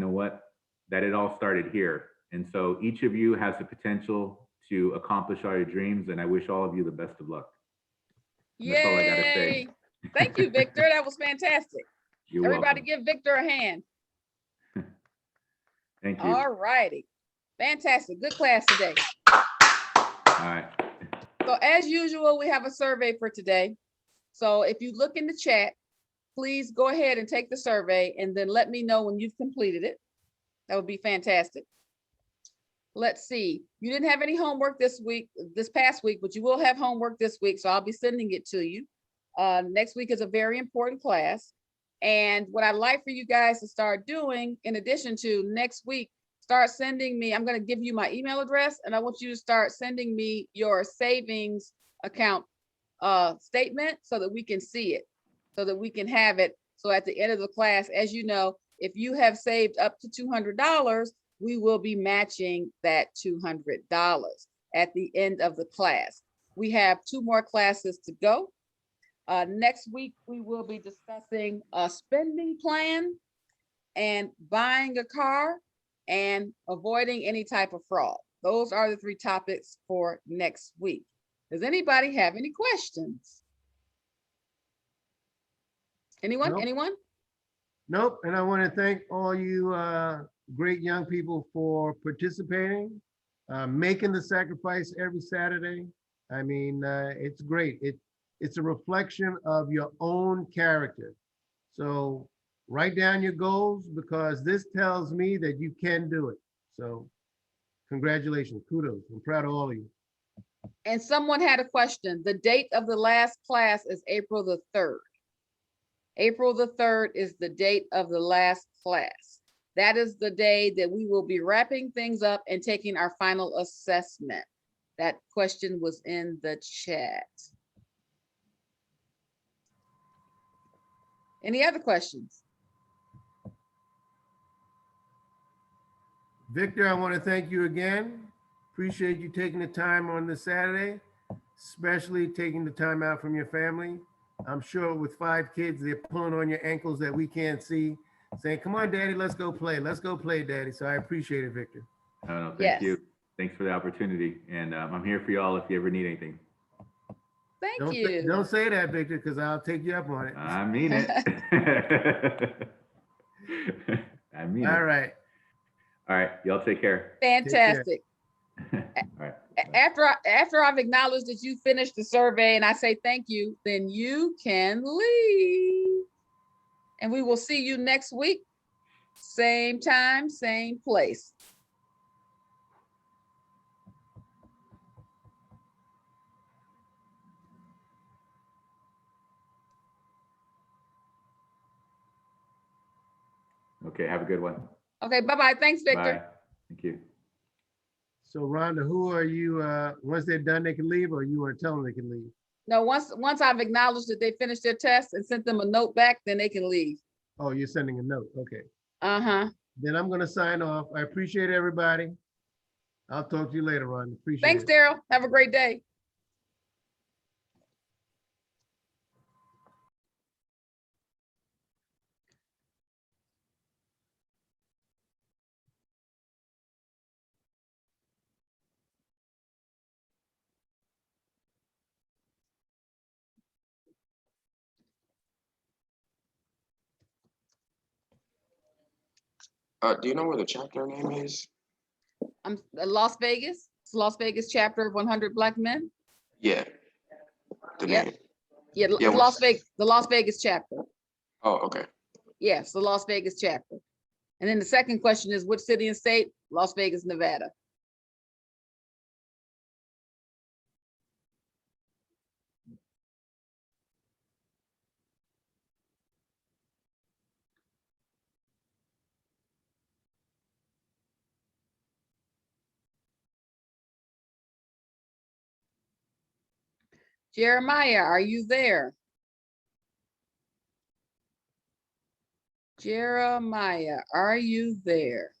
C: that it all started here. And so each of you has the potential to accomplish all your dreams, and I wish all of you the best of luck. And that's all I gotta say.
B: Yay! Thank you, Victor. That was fantastic.
C: You're
B: Everybody
C: welcome.
B: give Victor a hand.
C: Thank you.
B: All righty. Fantastic. Good class today.
C: All right.
B: So as usual, we have a survey for today. So if you look in the chat, please go ahead and take the survey and then let me know when you've completed it. That would be fantastic. let's see, you didn't have any homework this past week, but you will have homework this week, so I'll be sending it to you. Next week is a very important class. And what I'd like for you guys to start doing, in addition to next week, start sending me, I'm gonna give you my email address, and I want you to start sending me your savings account statement so that we can see it, so that we can have it. So at the end of the class, as you know, if you have saved up to $200, we will be matching that $200 at the end of the class. We have 2 more classes to go. Next week, we will be discussing a spending plan and buying a car and avoiding any type of fraud. Those are the 3 topics for next week. Does anybody have any questions? Anyone?
A: Nope.
B: Anyone?
A: Nope. And I want to thank all you great young people for participating, making the sacrifice every Saturday. I mean, it's great. It's a reflection of your own character. So write down your goals, because this tells me that you can do it. So congratulations, kudos. I'm proud of all of you.
B: And someone had a question. The date of the last class is April the 3rd. April the 3rd is the date of the last class. That is the day that we will be wrapping things up and taking our final assessment. That question was in the chat. Any other questions?
A: Victor, I want to thank you again. Appreciate you taking the time on this Saturday, especially taking the time out from your family. I'm sure with 5 kids, they're pulling on your ankles that we can't see, saying, come on, Daddy, let's go play. Let's go play, Daddy. So I appreciate it, Victor.
C: No, thank
B: Yes.
C: you. Thanks for the opportunity. And I'm here for y'all if you ever need anything.
B: Thank you.
A: Don't say that, Victor, because I'll take you up on it.
C: I mean it. I mean
A: All
C: it.
A: right.
C: All right. Y'all take care.
B: Fantastic.
C: All right.
B: After I've acknowledged that you finished the survey and I say thank you, then you can leave. And we will see you next week. Same time, same place.
C: Okay. Have a good one.
B: Okay, bye-bye. Thanks, Victor.
C: Bye. Thank you.
A: So Rhonda, who are you, once they're done, they can leave, or you want to tell them they can leave?
B: No, once I've acknowledged that they finished their test and sent them a note back, then they can leave.
A: Oh, you're sending a note. Okay.
B: Uh-huh.
A: Then I'm going to sign off. I appreciate everybody. I'll talk to you later, Rhonda. Appreciate
B: Thanks,
A: it.
B: Daryl. Have a great day.
H: Do you know where the chapter name is?
B: I'm Las Vegas. It's Las Vegas chapter of 100 Black Men.
H: Yeah. The
B: Yep.
H: name.
B: Yeah,
H: Yeah,
B: Las Vegas, the Las Vegas chapter.
H: Oh, okay.
B: Yes, the Las Vegas chapter. And then the second question is which city and state? Las Vegas, Nevada. Jeremiah, are you there? Jeremiah, are you there?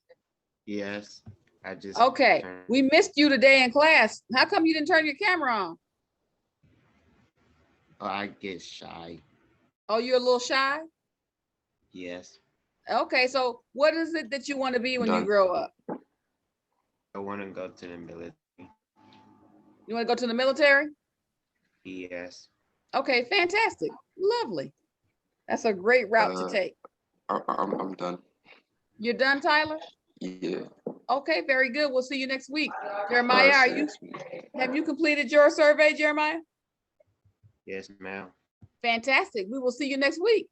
I: Yes, I just.
B: Okay,
I: turned-
B: we missed you today in class. How come you didn't turn your camera on?
I: Oh, I get shy.
B: Oh, you're a little shy?
I: Yes,
B: Okay, so what is it that you want to be when you
H: Done.
B: grow up?
I: I want to go to the military.
B: You want to go to the military?
I: Yes,
B: Okay, fantastic. Lovely. That's a great route to take.
H: I'm done.
B: You're done, Tyler?
H: Yeah.
B: Okay, very good. We'll see you next week.
H: All
B: Jeremiah,
H: right,
B: are you,
H: see you.
B: have you completed your survey, Jeremiah?
I: yes, ma'am.
B: Fantastic. We will see you next week.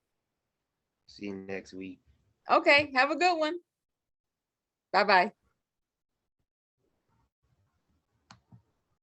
I: See you next week.
B: Okay, have a good one. Bye-bye.